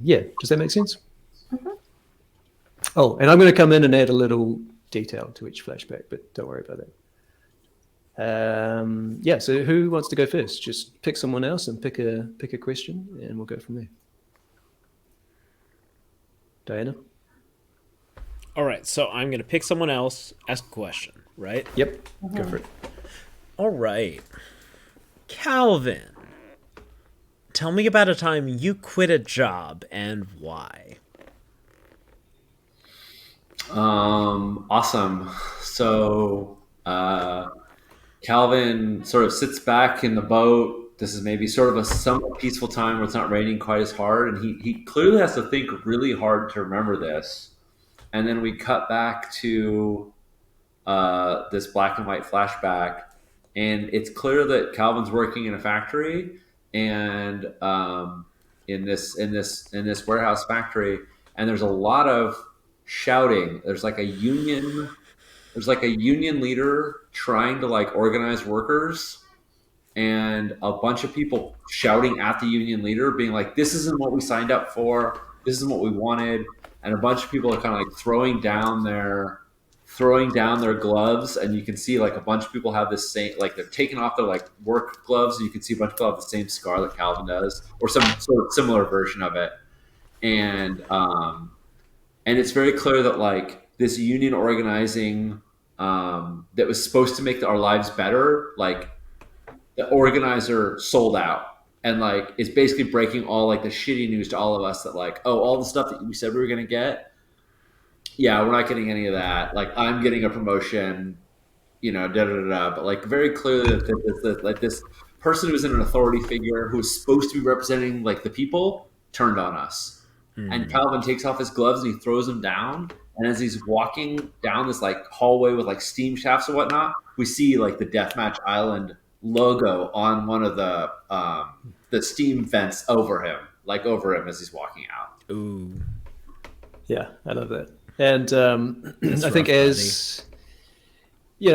Yeah, does that make sense? Oh, and I'm going to come in and add a little detail to each flashback, but don't worry about that. Yeah, so who wants to go first? Just pick someone else and pick a question, and we'll go from there. Diana? All right, so I'm going to pick someone else, ask a question, right? Yep, go for it. All right. Calvin, tell me about a time you quit a job and why. Awesome. So, Calvin sort of sits back in the boat. This is maybe sort of a somewhat peaceful time where it's not raining quite as hard. And he clearly has to think really hard to remember this. And then we cut back to this black and white flashback. And it's clear that Calvin's working in a factory and in this warehouse factory. And there's a lot of shouting. There's like a union leader trying to like organize workers and a bunch of people shouting at the union leader being like, this isn't what we signed up for, this isn't what we wanted. And a bunch of people are kind of like throwing down their gloves, and you can see like a bunch of people have this same, like they're taking off their like work gloves, and you can see a bunch of people have the same scar that Calvin does or some sort of similar version of it. And it's very clear that like this union organizing that was supposed to make our lives better, like the organizer sold out, and like it's basically breaking all like the shitty news to all of us that like, oh, all the stuff that we said we were going to get, yeah, we're not getting any of that. Like I'm getting a promotion, da da da da. But like very clearly that like this person who was in an authority figure who was supposed to be representing like the people turned on us. And Calvin takes off his gloves and he throws them down. And as he's walking down this like hallway with like steam shafts and whatnot, we see like the Deathmatch Island logo on one of the steam vents over him as he's walking out. Ooh. Yeah, I love that. And I think rough, as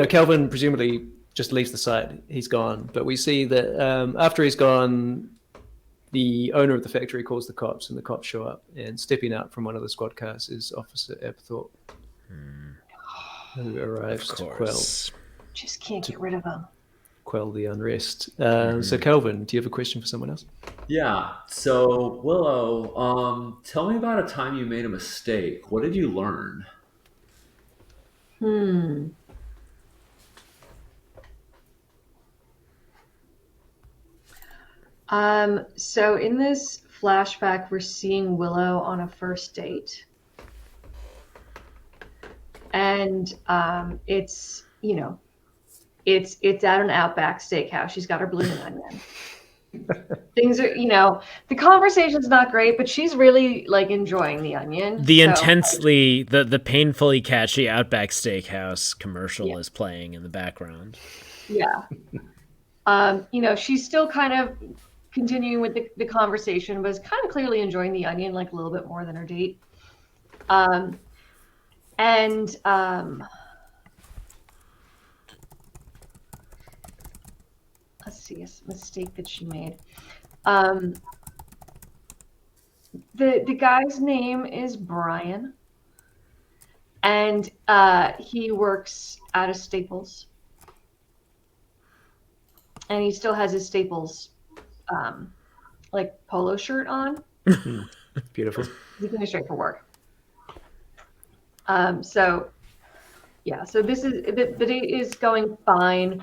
Calvin presumably just leaves the site, he's gone. But we see that after he's gone, the owner of the factory calls the cops, and the cops show up. And stepping out from one of the squad cars is Officer Apthorpe, who arrives to Just can't get rid of him. quell the unrest. So, Calvin, do you have a question for someone else? Yeah. So Willow, tell me about a time you made a mistake. What did you learn? So in this flashback, we're seeing Willow on a first date. And it's at an Outback steakhouse. She's got her balloon onion. Things are, the conversation's not great, but she's really like enjoying the onion. The So, intensely, the painfully catchy Outback Steakhouse commercial Yeah. is playing in the background. yeah. She's still kind of continuing with the conversation, but is kind of clearly enjoying the onion like a little bit more than her date. And let's see, a mistake that she made. The guy's name is Brian, and he works out of Staples, and he still has his Staples like polo shirt on. Beautiful. He's going straight for work. So yeah, so this is the date is going fine.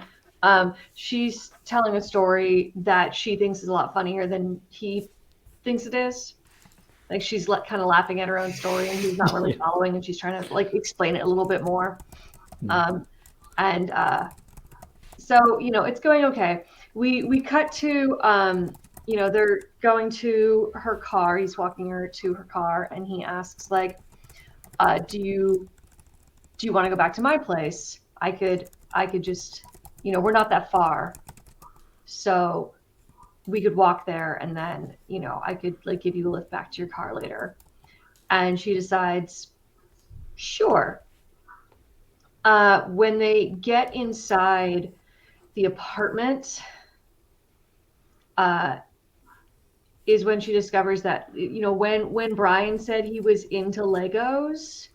She's telling a story that she thinks is a lot funnier than he thinks it is. Like she's kind of laughing at her own story, and he's not really following, and she's trying to like explain it a little bit more. And so it's going okay. We cut to they're going to her car. He's walking her to her car, and he asks like, "Do you want to go back to my place? I could just, we're not that far, so we could walk there, and then I could like give you a lift back to your car later." And she decides, sure. When they get inside the apartment, is when she discovers that when Brian said he was into Legos,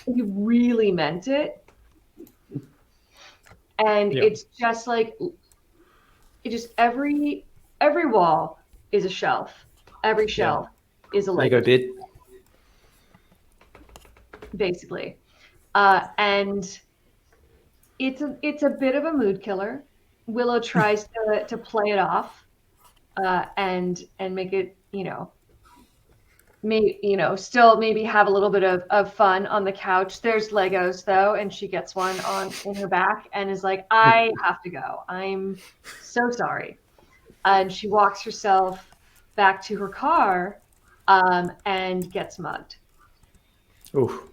he really meant it. And it's just like every wall is a shelf. Every shelf is a Lego bed. basically. And it's a bit of a mood killer. Willow tries to play it off, and make it, still maybe have a little bit of fun on the couch. There's Legos though, and she gets one in her back and is like, I have to go. I'm so sorry. And she walks herself back to her car, and gets mugged Ooh.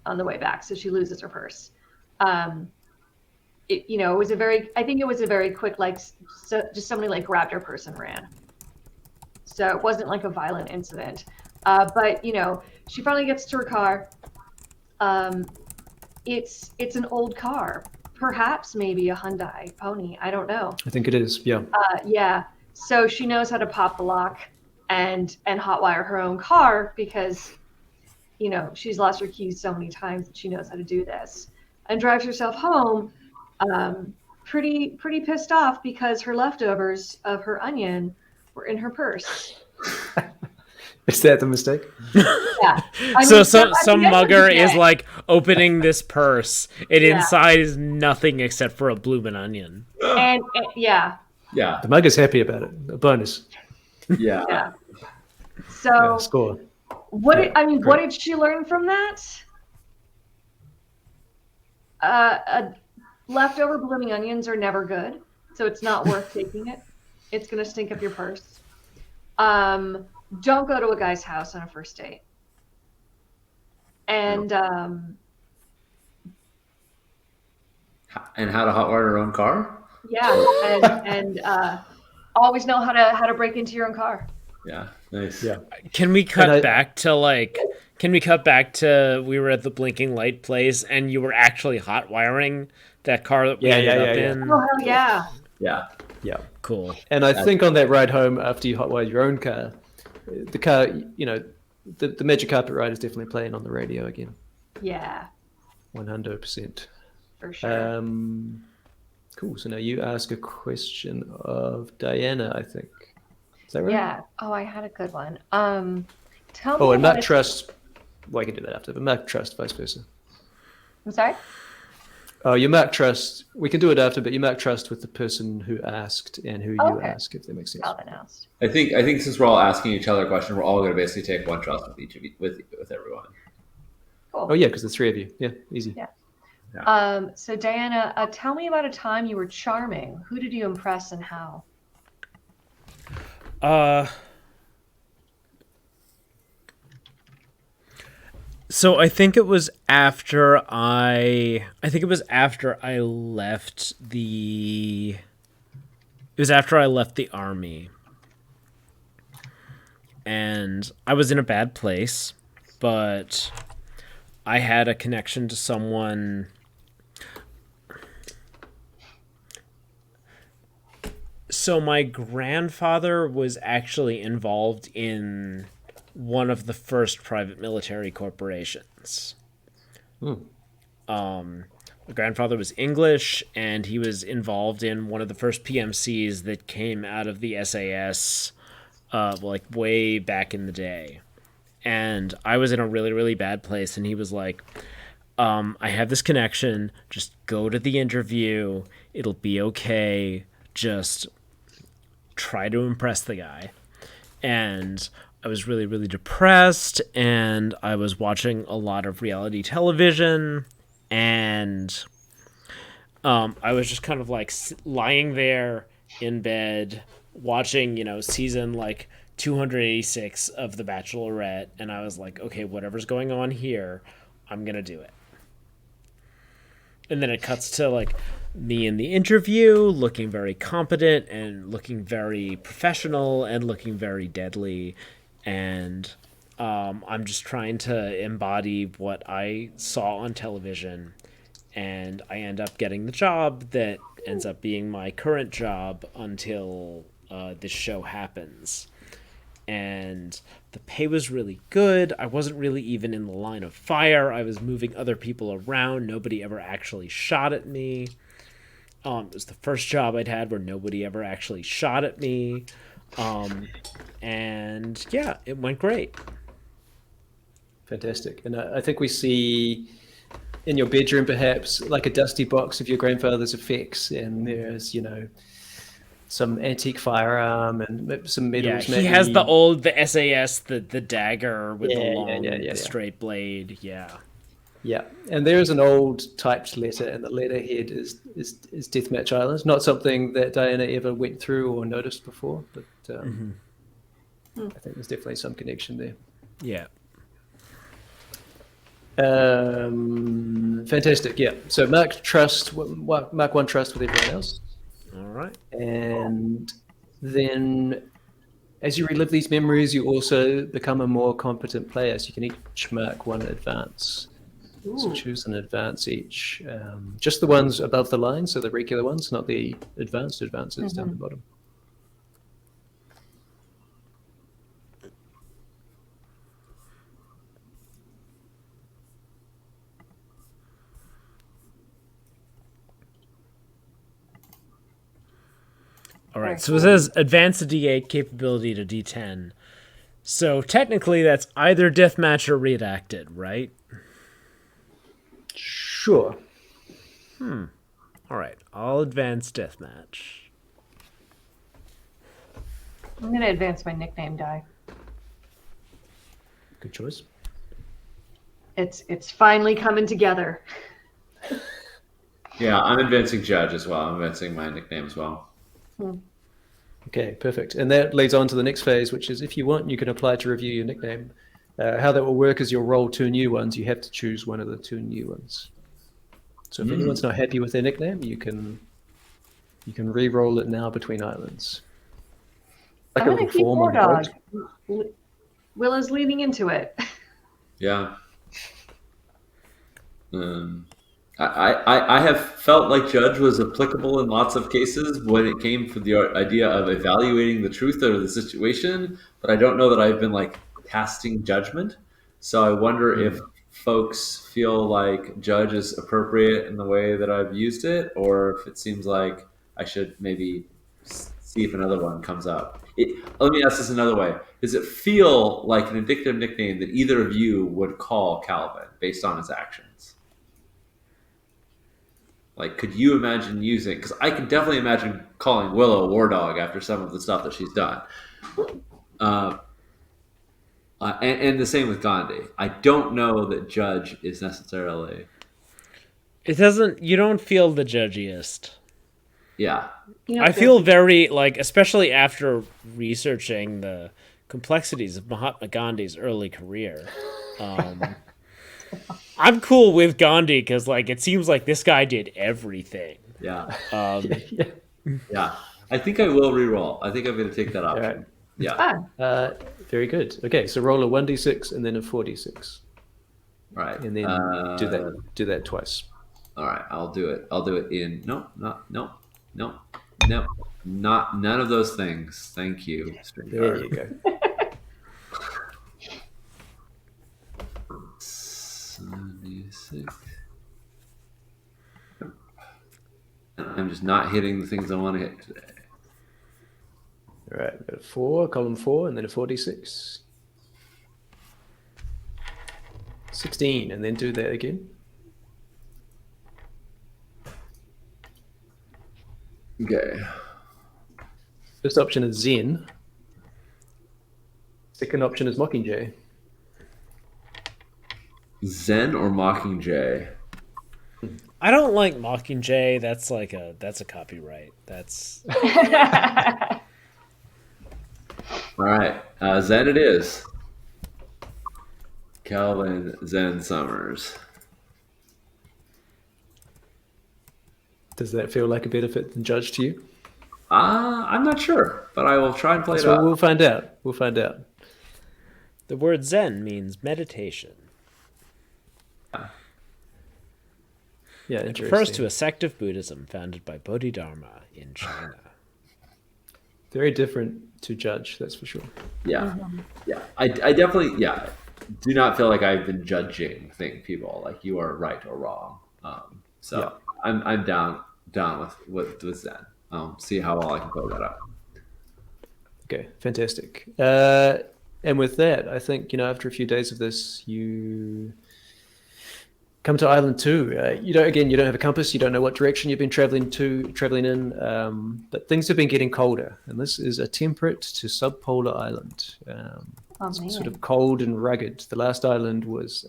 on the way back. So she loses her purse. It was I think it was a very quick, like, just somebody like grabbed her purse and ran. So it wasn't like a violent incident. But she finally gets to her car. It's an old car, perhaps maybe a Hyundai Pony. I don't know. I think it is. Yeah. Yeah. So she knows how to pop the lock and hotwire her own car because she's lost her keys so many times that she knows how to do this, and drives herself home, pretty pissed off because her leftovers of her onion were in her purse. Is that the mistake? Yeah. Some mugger is like opening this purse, and inside is nothing except for a bloomin' onion. And Yeah. The mug is happy about it. A bonus. Yeah. Yeah. So Score. what did she learn from that? Leftover blooming onions are never good, so it's not worth taking it. It's gonna stink up your purse. Don't go to a guy's house on a first date. And And how to hotwire your own car? yeah, and always know how to break into your own car. Yeah, nice. Yeah. Can we cut back to we were at the blinking light place and you were actually hot wiring that car that we ended up in? Oh hell yeah. Yeah. Yeah. Cool. And I think on that ride home after you hotwire your own car, the car, the magic carpet ride is definitely playing on the radio again. Yeah. 100%. For sure. Cool. So now you ask a question of Diana, I think. Is that right? Yeah. Oh, I had a good one. Tell me. Oh, and Mark Trust. Well, I can do that after, but Mark Trust, vice versa. I'm sorry? Oh, you Mark Trust. We can do it after, but you Mark Trust with the person who asked and who you ask, if that makes sense. Calvin asked. I think since we're all asking each other a question, we're all going to basically take one trust with each of you, with everyone. Cool. Oh yeah, because the three of you. Yeah, easy. Yeah. So Diana, tell me about a time you were charming. Who did you impress and how? Uh, so I think it was after I left the. It was after I left the army, and I was in a bad place, but I had a connection to someone. So my grandfather was actually involved in one of the first private military corporations. My grandfather was English, and he was involved in one of the first PMCs that came out of the SAS, like way back in the day. And I was in a really, really bad place, and he was like, I have this connection. Just go to the interview. It'll be okay. Just try to impress the guy. And I was really, really depressed, and I was watching a lot of reality television, and I was just kind of like lying there in bed watching, season like 286 of The Bachelorette, and I was like, okay, whatever's going on here, I'm gonna do it. And then it cuts to like me in the interview, looking very competent and looking very professional and looking very deadly, and I'm just trying to embody what I saw on television, and I end up getting the job that ends up being my current job until this show happens. And the pay was really good. I wasn't really even in the line of fire. I was moving other people around. Nobody ever actually shot at me. It was the first job I'd had where nobody ever actually shot at me. And yeah, it went great. Fantastic. And I think we see in your bedroom perhaps like a dusty box of your grandfather's effects, and there's some antique firearm and some Yeah, medals. he maybe. has the SAS, the dagger with the long, yeah. straight blade. Yeah. Yeah, and there is an old typed letter, and the letterhead is Deathmatch Island. Not something that Diana ever went through or noticed before, but I think there's definitely some connection there. Yeah. Fantastic. Yeah. So mark one trust with everyone else, All right. and then as you relive these memories, you also become a more competent player. So you can each mark one advance. So choose an advance each. Just the ones above the line, so the regular ones, not the advances down the bottom. All right. Very So it says advance a D8 capability to D10. So technically, that's either deathmatch or redacted, right? Sure. All right. I'll advance deathmatch. I'm going to advance my nickname die. Good choice. It's finally coming together. Yeah, I'm advancing judge as well. I'm advancing my nickname as well. Okay, perfect. And that leads on to the next phase, which is if you want, you can apply to review your nickname. How that will work is you'll roll two new ones. You have to choose one of the two new ones. So if anyone's not happy with their nickname, you can re-roll it now between islands. Like I'm a going to little keep form War on the Dog. boat. Willa's leaning into it. Yeah. I have felt like judge was applicable in lots of cases when it came to the idea of evaluating the truth of the situation, but I don't know that I've been like casting judgment. So I wonder if folks feel like judge is appropriate in the way that I've used it, or if it seems like I should maybe see if another one comes up. Let me ask this another way. Does it feel like an indicative nickname that either of you would call Calvin based on his actions? Like, could you imagine using? Because I can definitely imagine calling Willow War Dog after some of the stuff that she's done. And the same with Gandhi. I don't know that Judge is necessarily. It doesn't. You don't feel the judgiest. Yeah. You know, I feel very like, especially after researching the complexities of Mahatma Gandhi's early career. I'm cool with Gandhi because like it seems like this guy did everything. Yeah. Yeah. Yeah. I think I will re-roll. I think I'm going to take that All option. right. Yeah. fun. Very good. Okay, so roll a 1d6 and then a 4d6, All right. and then do that twice. All right. I'll do it. I'll do it in. No. Not. No. No. No. Not. None of those things. Thank you, string There card. you go. 76. I'm just not hitting the things I want to hit today. All right, we've got a 4, column 4, and then a 4d6. 16, and then do that again. Okay. First option is Zen. Second option is Mockingjay. Zen or Mockingjay? I don't like Mockingjay. That's a copyright. That's All right. Zen it is. Calvin Zen Summers. Does that feel like a better fit than Judge to you? I'm not sure, but I will try and play That's it what up. we'll find out. We'll find out. the word Zen means meditation. Yeah, It interesting. refers to a sect of Buddhism founded by Bodhidharma in China. Very different to Judge, that's for sure. Yeah. Yeah. I definitely, yeah, do not feel like I've been judging people like you are right or wrong. So Yeah. I'm down with Zen. See how well I can play that up. Okay, fantastic. And with that, I think, after a few days of this, you come to Island 2. You don't have a compass. You don't know what direction you've been traveling in. But things have been getting colder, and this is a temperate to subpolar island. Oh, It's man. sort of cold and rugged. The last island was,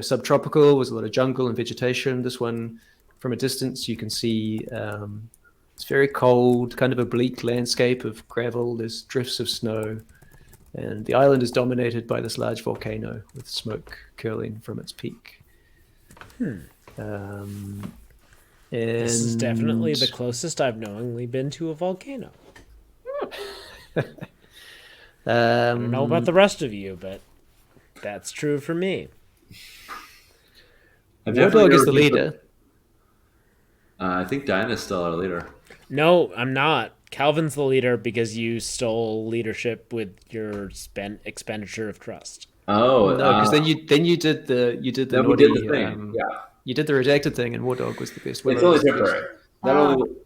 subtropical, was a lot of jungle and vegetation. This one, from a distance, you can see it's very cold, kind of a bleak landscape of gravel. There's drifts of snow, and the island is dominated by this large volcano with smoke curling from its peak. And This is definitely the closest I've knowingly been to a volcano. I don't know about the rest of you, but that's true for me. War Dog is the leader. I think Dinah's still our leader. No, I'm not. Calvin's the leader because you stole leadership with your expenditure of trust. Oh, No, because then you did the then we naughty. did the thing. Yeah, You did the redacted thing, and War Dog was the best. it's Willow only was the best. temporary.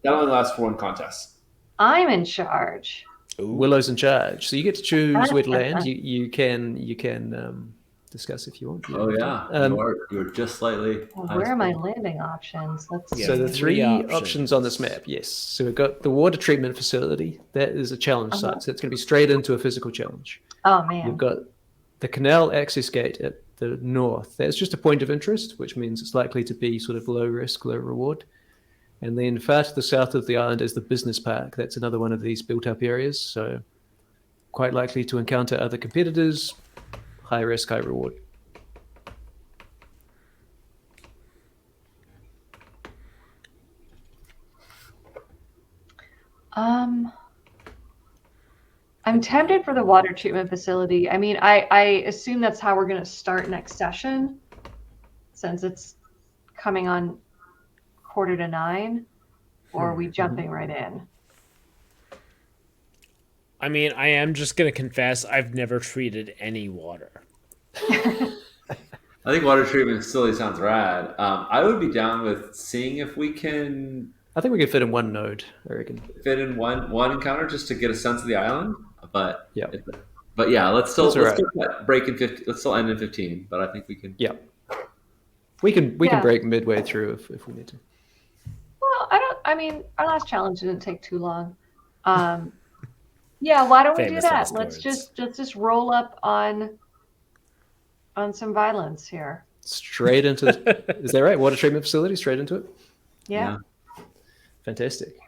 That only lasts for one contest. I'm in charge. Ooh. Willow's in charge, so you get to choose where to land. You can discuss if you want. Oh yeah, you're just slightly. Well, where are my landing options? Let's Yeah. So the Three three options. options on this map, yes. So we've got the water treatment facility. That is a challenge site, so it's going to be straight into a physical challenge. Oh, man. You've got the canal access gate at the north. That's just a point of interest, which means it's likely to be sort of low risk, low reward. And then far to the south of the island is the business park. That's another one of these built up areas. So quite likely to encounter other competitors, high risk, high reward. I'm tempted for the water treatment facility. I mean, I assume that's how we're going to start next session, since it's coming on 8:45, or are we jumping right in? I mean, I am just going to confess I've never treated any water. I think water treatment facility sounds rad. I would be down with seeing if we can I think we could fit in one node, I reckon. fit in one encounter just to get a sense of the island. But Yeah. But yeah, let's That's all right. get that break in 15. Let's still end in 15. But I think we can. Yeah. We can Yeah. break midway through if we need to. Well, I mean, our last challenge didn't take too long. Yeah, why don't we do Famous that? last Let's words. just roll up on some violence here. Straight into is that right? Water treatment facility, straight into it? Yeah. Fantastic.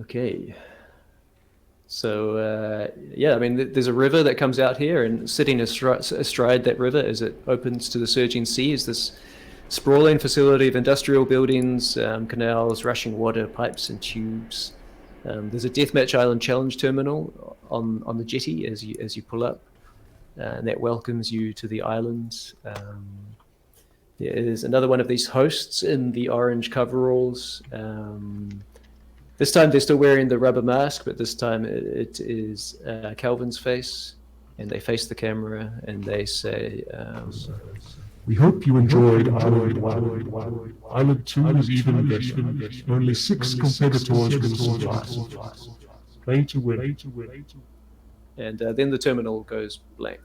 Okay. So, yeah, I mean, there's a river that comes out here, and sitting astride that river as it opens to the surging sea is this sprawling facility of industrial buildings, canals, rushing water, pipes, and tubes. There's a Deathmatch Island challenge terminal on the jetty as you pull up, and that welcomes you to the island. There is another one of these hosts in the orange coveralls. This time they're still wearing the rubber mask, but this time it is Calvin's face, and they face the camera and they say, We hope you enjoyed Island 1. Island 2 is even better. Only 6 competitors will survive. Play to win. and then the terminal goes blank.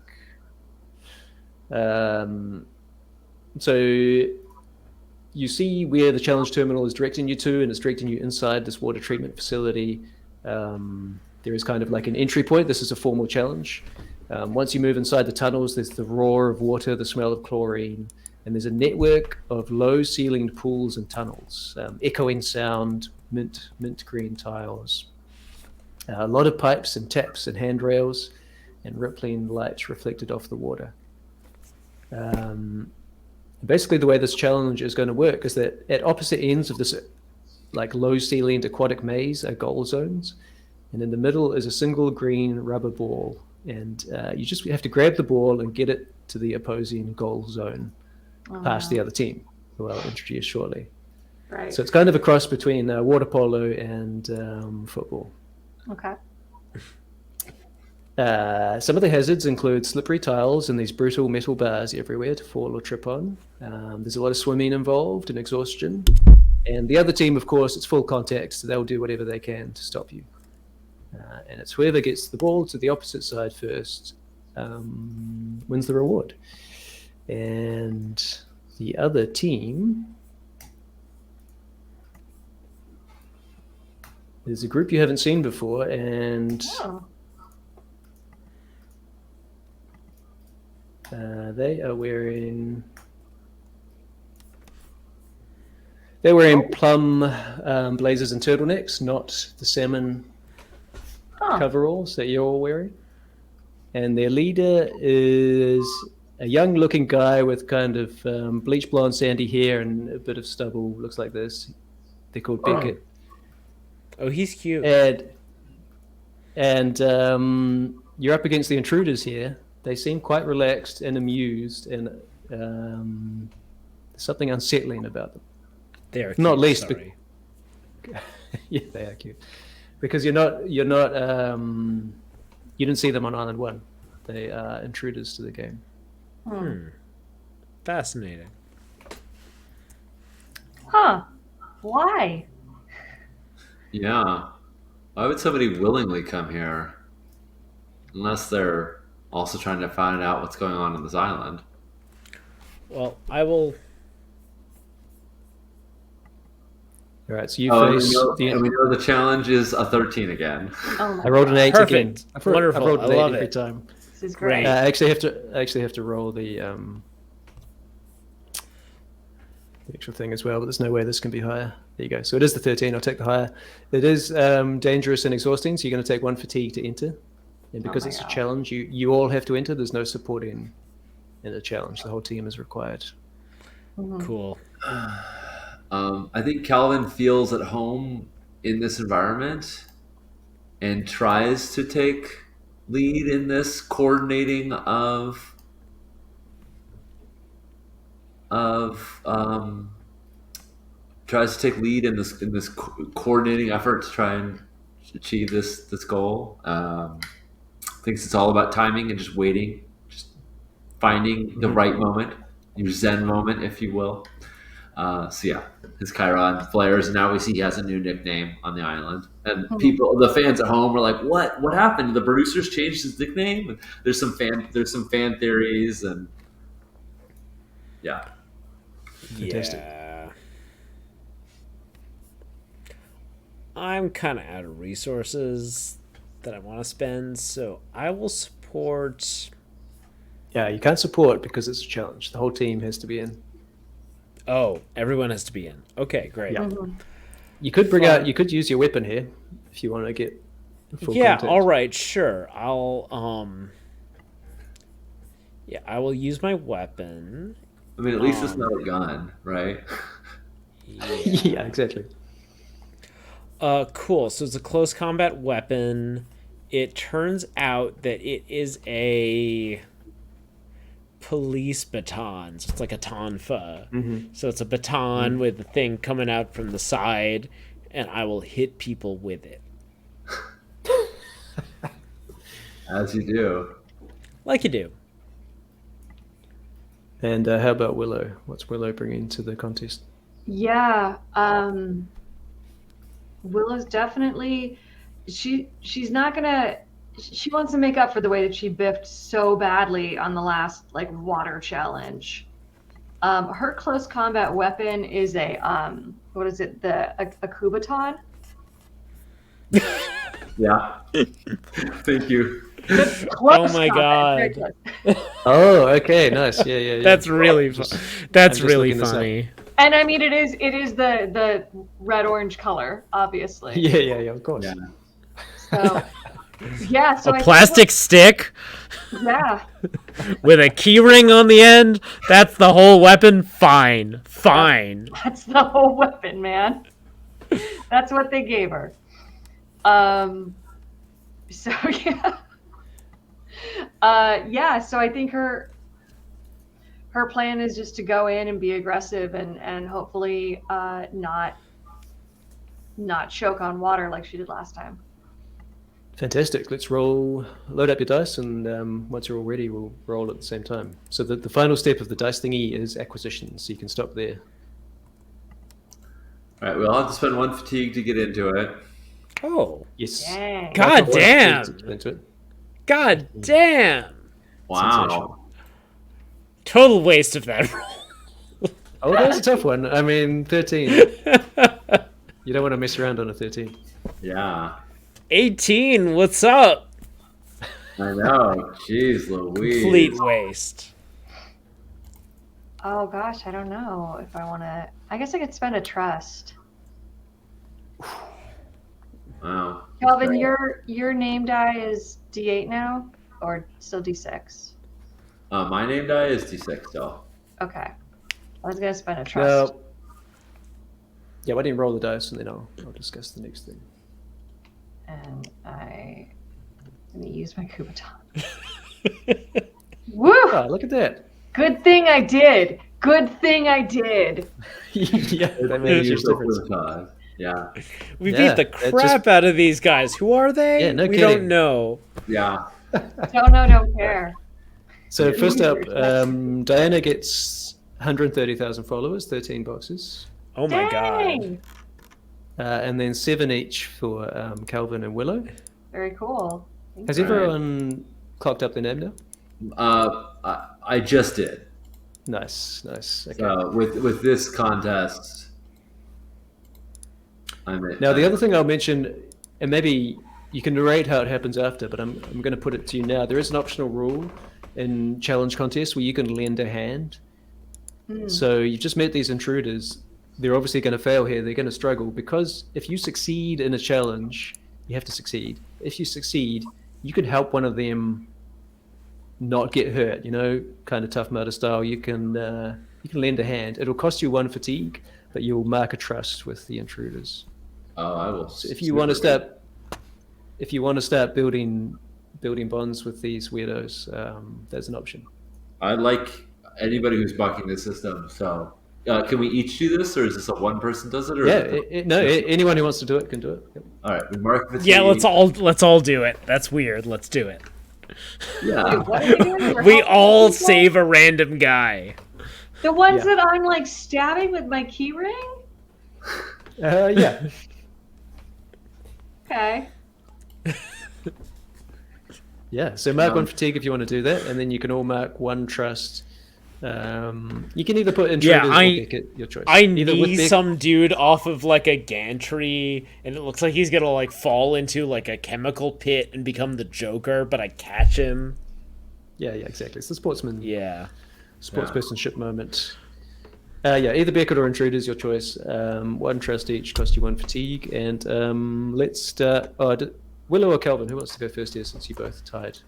So you see where the challenge terminal is directing you to, and it's directing you inside this water treatment facility. There is kind of like an entry point. This is a formal challenge. Once you move inside the tunnels, there's the roar of water, the smell of chlorine, and there's a network of low-ceilinged pools and tunnels, echoing sound, mint green tiles, a lot of pipes and taps and handrails, and rippling lights reflected off the water. Basically, the way this challenge is going to work is that at opposite ends of this like low-ceilinged aquatic maze are goal zones, and in the middle is a single green rubber ball, and you just have to grab the ball and get it to the opposing goal zone past the other team, who I'll introduce shortly. Right. So it's kind of a cross between water polo and football. Okay. Some of the hazards include slippery tiles and these brutal metal bars everywhere to fall or trip on. There's a lot of swimming involved and exhaustion. And the other team, of course, it's full contact, so they'll do whatever they can to stop you. And it's whoever gets the ball to the opposite side first wins the reward. And the other team is a group you haven't seen before, and they are wearing plum blazers and turtlenecks, not the salmon coveralls that you're all wearing. And their leader is a young-looking guy with kind of bleach blonde, sandy hair and a bit of stubble. Looks like this. They're called Beckett. Oh, he's cute. And you're up against the intruders here. They seem quite relaxed and amused, and there's something unsettling about them. They're not cute, least. sorry. Yeah, they are cute. Because you're not. You didn't see them on Island 1. They are intruders to the game. Fascinating. Huh. Why? Yeah. Why would somebody willingly come here? Unless they're also trying to find out what's going on this island. Well, I will. All right, so you face and we know the challenge is a 13 again. Oh my I rolled an 8 Perfect. again. Wonderful. I rolled an I 8 love every it. time. This is great. Right. I actually have to roll the actual thing as well, but there's no way this can be higher. There you go. So it is the 13. I'll take the higher. It is dangerous and exhausting, so you're going to take 1 fatigue to enter. And because it's a challenge, you all have to enter. There's no support in the challenge. The whole team is required. Cool. I think Calvin feels at home in this environment and tries to take lead in this coordinating of tries to take lead in this coordinating effort to try and achieve this goal. Thinks it's all about timing and just waiting, just finding the right moment, your Zen moment, if you will. So yeah, his Chiron flares, and now we see he has a new nickname on the island. And the fans at home are like, "What happened? The producers changed his nickname?" And there's some fan theories, and yeah. Fantastic. Yeah. I'm kind of out of resources that I want to spend, so I will support. Yeah, you can't support because it's a challenge. The whole team has to be in. Oh, everyone has to be in. Okay, great. Yeah. Mhm. You could bring out. You could use your weapon here if you want to get full Yeah, contact. all right, sure. Yeah, I will use my weapon. I mean, at least it's not a gun, right? Yeah, exactly. Cool. So it's a close combat weapon. It turns out that it is a police baton. So it's like a tonfa. Mm-hmm. So it's a baton with the thing coming out from the side, and I will hit people with it. As you do. Like you do. And how about Willow? What's Willow bringing to the contest? Yeah. Willow's definitely she's not gonna she wants to make up for the way that she biffed so badly on the last like water challenge. Her close combat weapon is a what is it, a kubaton? Yeah. Thank you. Close my combat, very God. close. Oh, okay, nice. Yeah. That's really Just- That's I'm just really looking this up. funny. And I mean it is the red orange color, obviously. Yeah, of course. Yeah. So yeah, so I A think plastic stick yeah. with a key ring on the end. That's the whole weapon. Fine. That's the whole weapon, man. That's what they gave her. So yeah. Yeah, so I think her plan is just to go in and be aggressive and hopefully not choke on water like she did last time. Fantastic. Let's load up your dice, and once you're all ready, we'll roll at the same time. So the final step of the dice thingy is acquisition, so you can stop there. All right, we'll have to spend 1 fatigue to get into it. Oh. Yes. Dang. God Welcome damn. to get into it. God damn. Wow. Total waste of that roll. Oh, that was a tough one. I mean, 13. You don't want to mess around on a 13. Yeah. 18. What's up? I know. Jeez Louise. Complete waste. Oh gosh, I don't know if I want to. I guess I could spend a trust. Wow. Calvin, your name die is D8 now, or still D6? My name die is D6 still. Okay, I was gonna spend a trust. Now, yeah, why don't you roll the dice, and then I'll discuss the next thing. And I'm gonna use my Kubaton. Woo! Oh, look at that. Good thing I did. Good thing I did. Yeah, that made a huge difference. Yeah. We Yeah, beat the that crap out of these guys. Who are they? Yeah, no we kidding. don't know. Yeah. Don't know, don't care. So first up, Diana gets 130,000 followers, 13 boxes. Oh my god. Dang! And then 7 each for Calvin and Willow. Very cool. Has Right. everyone clocked up their name now? I just did. Nice. Okay. So with this contest, Now, the other thing I'll mention, and maybe you can narrate how it happens after, but I'm going to put it to you now. There is an optional rule in challenge contests where you can lend a hand. So you've just met these intruders. They're obviously going to fail here. They're going to struggle because if you succeed in a challenge, you have to succeed. If you succeed, you can help one of them not get hurt. You know, kind of Tough Mudder style. You can lend a hand. It'll cost you 1 fatigue, but you'll mark a trust with the intruders. Oh, I will. So if you want to start building bonds with these weirdos, there's an option. I like anybody who's bucking the system. So, can we each do this, or is this a one person does it? Or Yeah, is it anyone who wants to do it can do it. Yep. all right, we mark fatigue. Yeah, let's all do it. That's weird. Let's do it. Yeah. What are you doing? We're We helping all people? save a random guy. The ones Yeah. that I'm like stabbing with my keyring? Yeah. Okay. Yeah, so mark 1 fatigue if you want to do that, and then you can all mark 1 trust. You can either put intruders or Beckett, your choice. I Either with knee Beck- some dude off of like a gantry, and it looks like he's gonna like fall into like a chemical pit and become the Joker, but I catch him. Yeah, exactly. It's the Yeah. sportsmanship moment. Yeah, either Beckett or Intruders, your choice. One trust each, cost you 1 fatigue. And let's start. Willow or Calvin? Who wants to go first here since you both tied?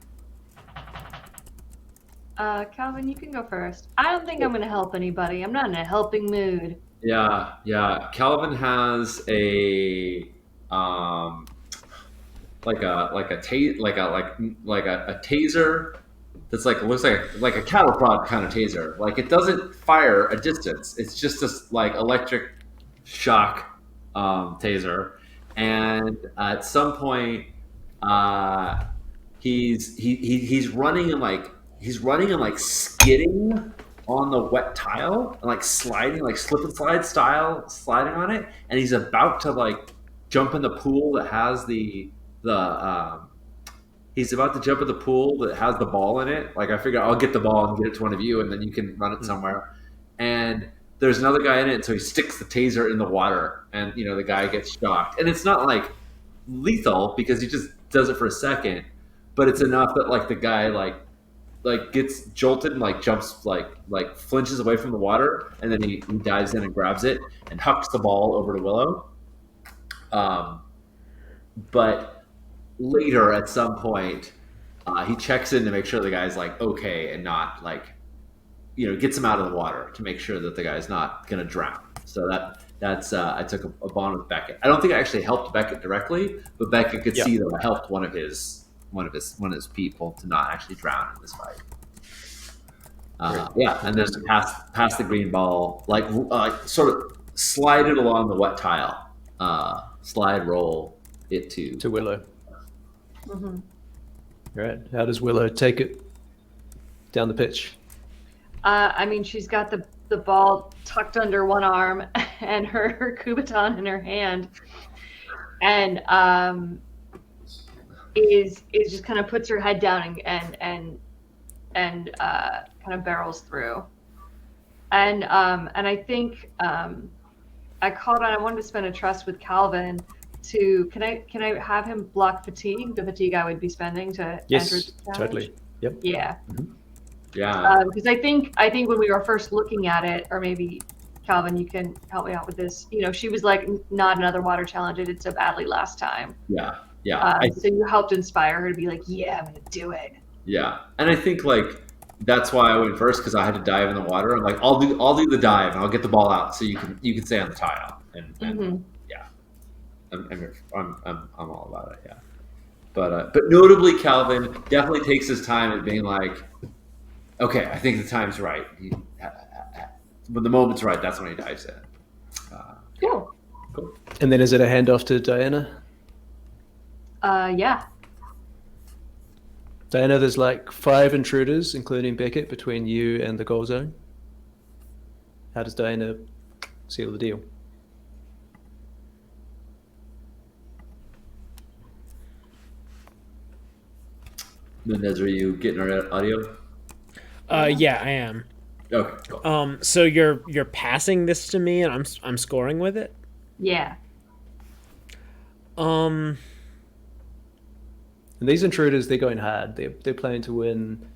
Calvin, you can go first. I don't think I'm going to help anybody. I'm not in a helping mood. Yeah. Calvin has a like a taser that's like looks like a cattle prod kind of taser. Like it doesn't fire a distance. It's just this like electric shock taser. And at some point, uh, he's running and like skidding on the wet tile and like sliding like slip and slide style sliding on it, and he's about to like jump in the pool that has the he's about to jump in the pool that has the ball in it. Like I figure I'll get the ball and get it to one of you, and then you can run it somewhere. And there's another guy in it, so he sticks the taser in the water, and the guy gets shocked. And it's not like lethal because he just does it for a second, but it's enough that like the guy like gets jolted and like jumps like flinches away from the water, and then he dives in and grabs it and hucks the ball over to Willow. But later at some point, he checks in to make sure the guy's like okay and not like gets him out of the water to make sure that the guy's not going to drown. So that's I took a bond with Beckett. I don't think I actually helped Beckett directly, but Beckett could see that I helped one of his people to not actually drown in this fight. And then pass the green ball, like sort of slide it along the wet tile, slide roll it to Willow. Mm-hmm. Right. How does Willow take it down the pitch? I mean, she's got the ball tucked under one arm and her Kubaton in her hand, and is just kind of puts her head down and kind of barrels through. And I think I called on. I wanted to spend a trust with Calvin. Can I have him block fatigue? The fatigue I would be spending to enter the challenge? Totally. Yep. Yeah. Mm-hmm. Yeah. Because I think when we were first looking at it, or maybe Calvin, you can help me out with this. She was like, not another water challenge. I did so badly last time. Yeah. So you helped inspire her to be like, yeah, I'm gonna do it. Yeah, and I think like that's why I went first because I had to dive in the water. I'm like, I'll do the dive and I'll get the ball out so you can stay on the tile. And yeah, I'm all about it. Yeah, but notably, Calvin definitely takes his time at being like, okay, I think the time's right. When the moment's right, that's when he dives in. Cool. And then is it a handoff to Diana? Yeah. Diana, there's like 5 intruders, including Beckett, between you and the goal zone. How does Diana seal the deal? Mendez, are you getting our audio? Yeah, I am. Okay. Cool. So you're passing this to me, and I'm scoring with it. Yeah. And these intruders, they're going hard. They're playing to win.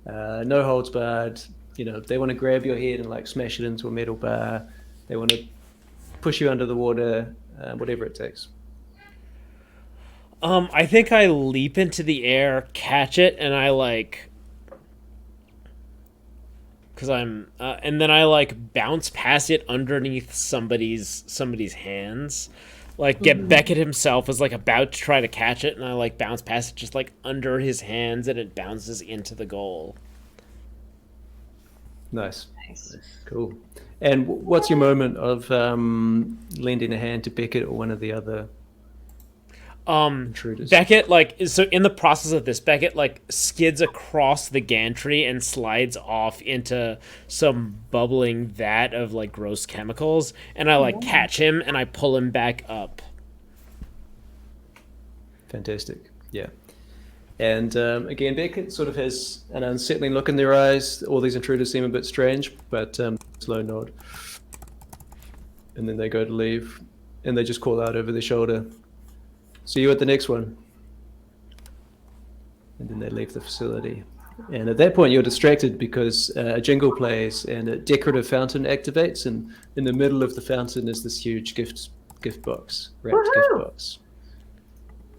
No holds barred. They want to grab your head and like smash it into a metal bar. They want to push you under the water, whatever it takes. I think I leap into the air, catch it, and I like, and then I like bounce past it underneath somebody's hands. Like get Beckett himself is like about to try to catch it, and I like bounce past it just like under his hands, and it bounces into the goal. Nice. Cool. And what's your moment of lending a hand to Beckett or one of the other intruders? Beckett so in the process of this, Beckett like skids across the gantry and slides off into some bubbling vat of like gross chemicals, and I like catch him and I pull him back up. Fantastic. Yeah. And again, Beckett sort of has an unsettling look in their eyes. All these intruders seem a bit strange, but slow nod. And then they go to leave, and they just call out over their shoulder, "See you at the next one." And then they leave the facility. And at that point, you're distracted because a jingle plays and a decorative fountain activates, and in the middle of the fountain is this huge gift box, wrapped gift Woohoo! box.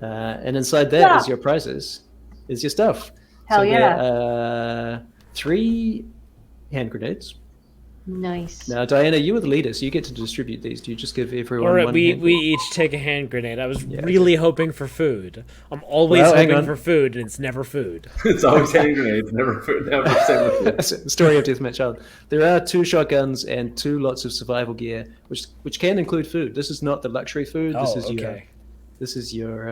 And inside that is Stuff. your prizes, is your stuff. Hell so yeah. there are 3 hand grenades. Nice. Now, Diana, you were the leader, so you get to distribute these. Do you just give everyone Or one we hand we grenade? each take a hand grenade. I was Yeah, really hoping for food. I'm always Well, hang hoping on. for food, and it's never food. It's always hand grenades, never same with you. That's the story of Deathmatch Island. There are 2 shotguns and 2 lots of survival gear, which can include food. This is not the luxury food. Oh, This is your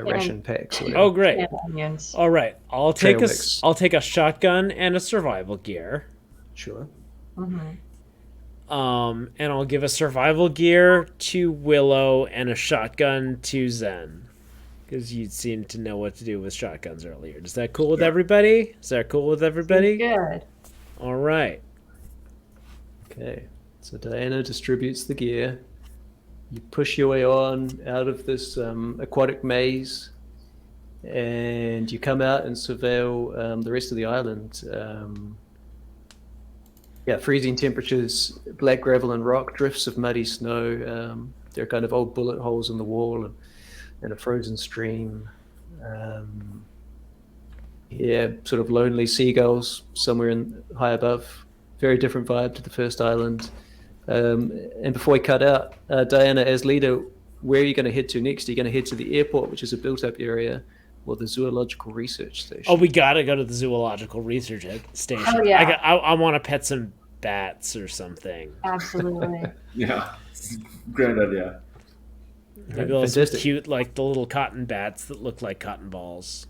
ration packs. Or whatever. Oh, great. And onions. All right, I'll Trail take mix. I'll take a shotgun and a survival gear. Sure. And I'll give a survival gear to Willow and a shotgun to Zen, because you seem to know what to do with shotguns earlier. Is that cool with everybody? Is that cool with everybody? Good. All right. Okay. So Diana distributes the gear. You push your way on out of this aquatic maze, and you come out and surveil the rest of the island. Freezing temperatures, black gravel and rock, drifts of muddy snow. There are kind of old bullet holes in the wall and a frozen stream. Sort of lonely seagulls somewhere high above. Very different vibe to the first island. And before we cut out, Diana, as leader, where are you going to head to next? Are you going to head to the airport, which is a built-up area, or the zoological research station? Oh, we gotta go to the zoological research station. Oh, yeah. I want to pet some bats or something. Absolutely. Yeah, grand idea. Maybe those Fantastic. cute, like the little cotton bats that look like cotton balls.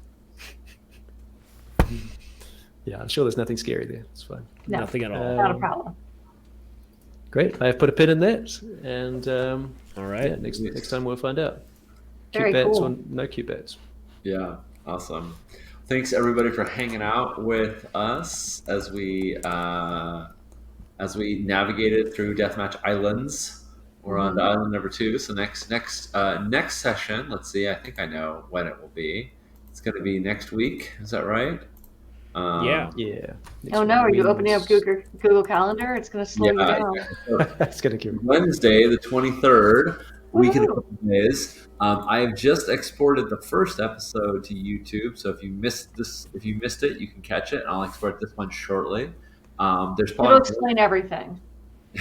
Yeah, I'm sure there's nothing scary there. It's fine. No, Nothing at all. not a problem. Great. I've put a pin in that, and All right. next time we'll find out. Very Cute bats cool. or no cute bats. Yeah, awesome. Thanks everybody for hanging out with us as we navigated through Deathmatch Islands. We're on to island number 2. So next session, let's see. I think I know when it will be. It's going to be next week. Is that right? Yeah. Yeah. Oh no, are you opening up Google Calendar? It's going to slow you down. That's gonna kill me. Wednesday, the 23rd, week in a Woohoo. couple of days. I have just exported the first episode to YouTube, so if you missed it, you can catch it. And I'll export this one shortly. There's It'll probably explain everything.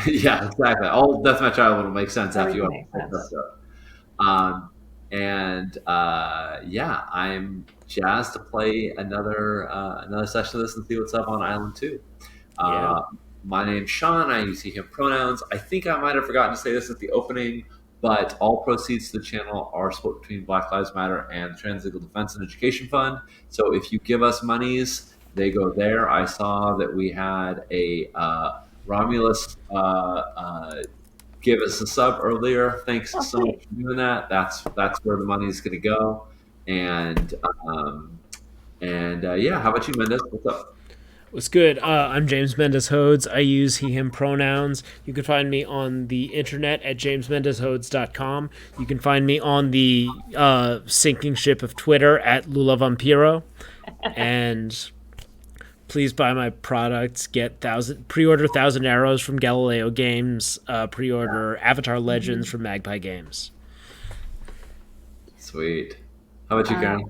yeah, exactly. All Deathmatch Island will make sense after you Everything upload makes that sense. stuff. I'm jazzed to play another session of this and see what's up on Island 2. Yeah. My name's Sean. I use he, him pronouns. I think I might have forgotten to say this at the opening, but all proceeds to the channel are split between Black Lives Matter and the Trans Legal Defense and Education Fund. So if you give us monies, they go there. I saw that we had a Romulus give us a sub earlier. Thanks Oh, so much sweet. for doing that. That's where the money is going to go. And how about you, Mendes? What's up? What's good? I'm James Mendes Hodes. I use he, him pronouns. You can find me on the internet at jamesmendeshodes.com. You can find me on the sinking ship of Twitter at Lula Vampiro. And please buy my products. Pre-order 1,000 Arrows from Galileo Games. Pre-order Avatar Legends from Magpie Games. Sweet. How about you, Karen?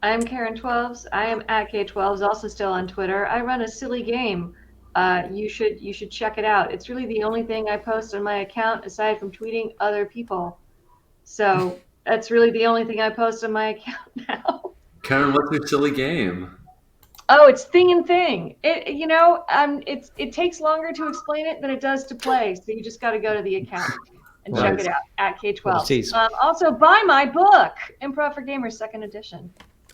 I'm Karen 12s. I am at K12s, also still on Twitter. I run a silly game. You should check it out. It's really the only thing I post on my account aside from tweeting other people. So that's really the only thing I post on my account now. Karen, what's your silly game? Oh, it's Thing and Thing. It takes longer to explain it than it does to play. So you just got to go to the account and check Nice. it out at What a K12. tease. Also, buy my book, Improv for Gamers, 2nd edition.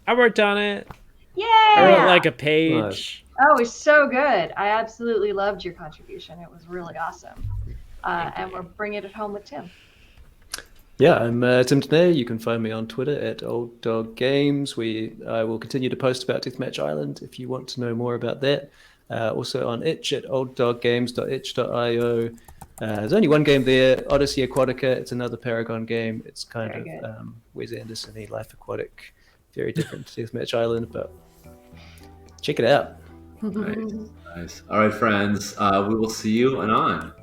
I worked on it. Yeah. I wrote like a page. Nice. Oh, it's so good. I absolutely loved your contribution. It was really awesome. And we're bringing it home with Tim. Yeah, I'm Tim Danae. You can find me on Twitter at Old Dog Games. I will continue to post about Deathmatch Island if you want to know more about that. Also on itch at olddoggames.itch.io. There's only one game there, Odyssey Aquatica. It's another Paragon game. It's kind Very of Wes Anderson-y, Life Aquatic. Very different to Deathmatch Island, but check it out. Nice. All right, friends. We will see you anon.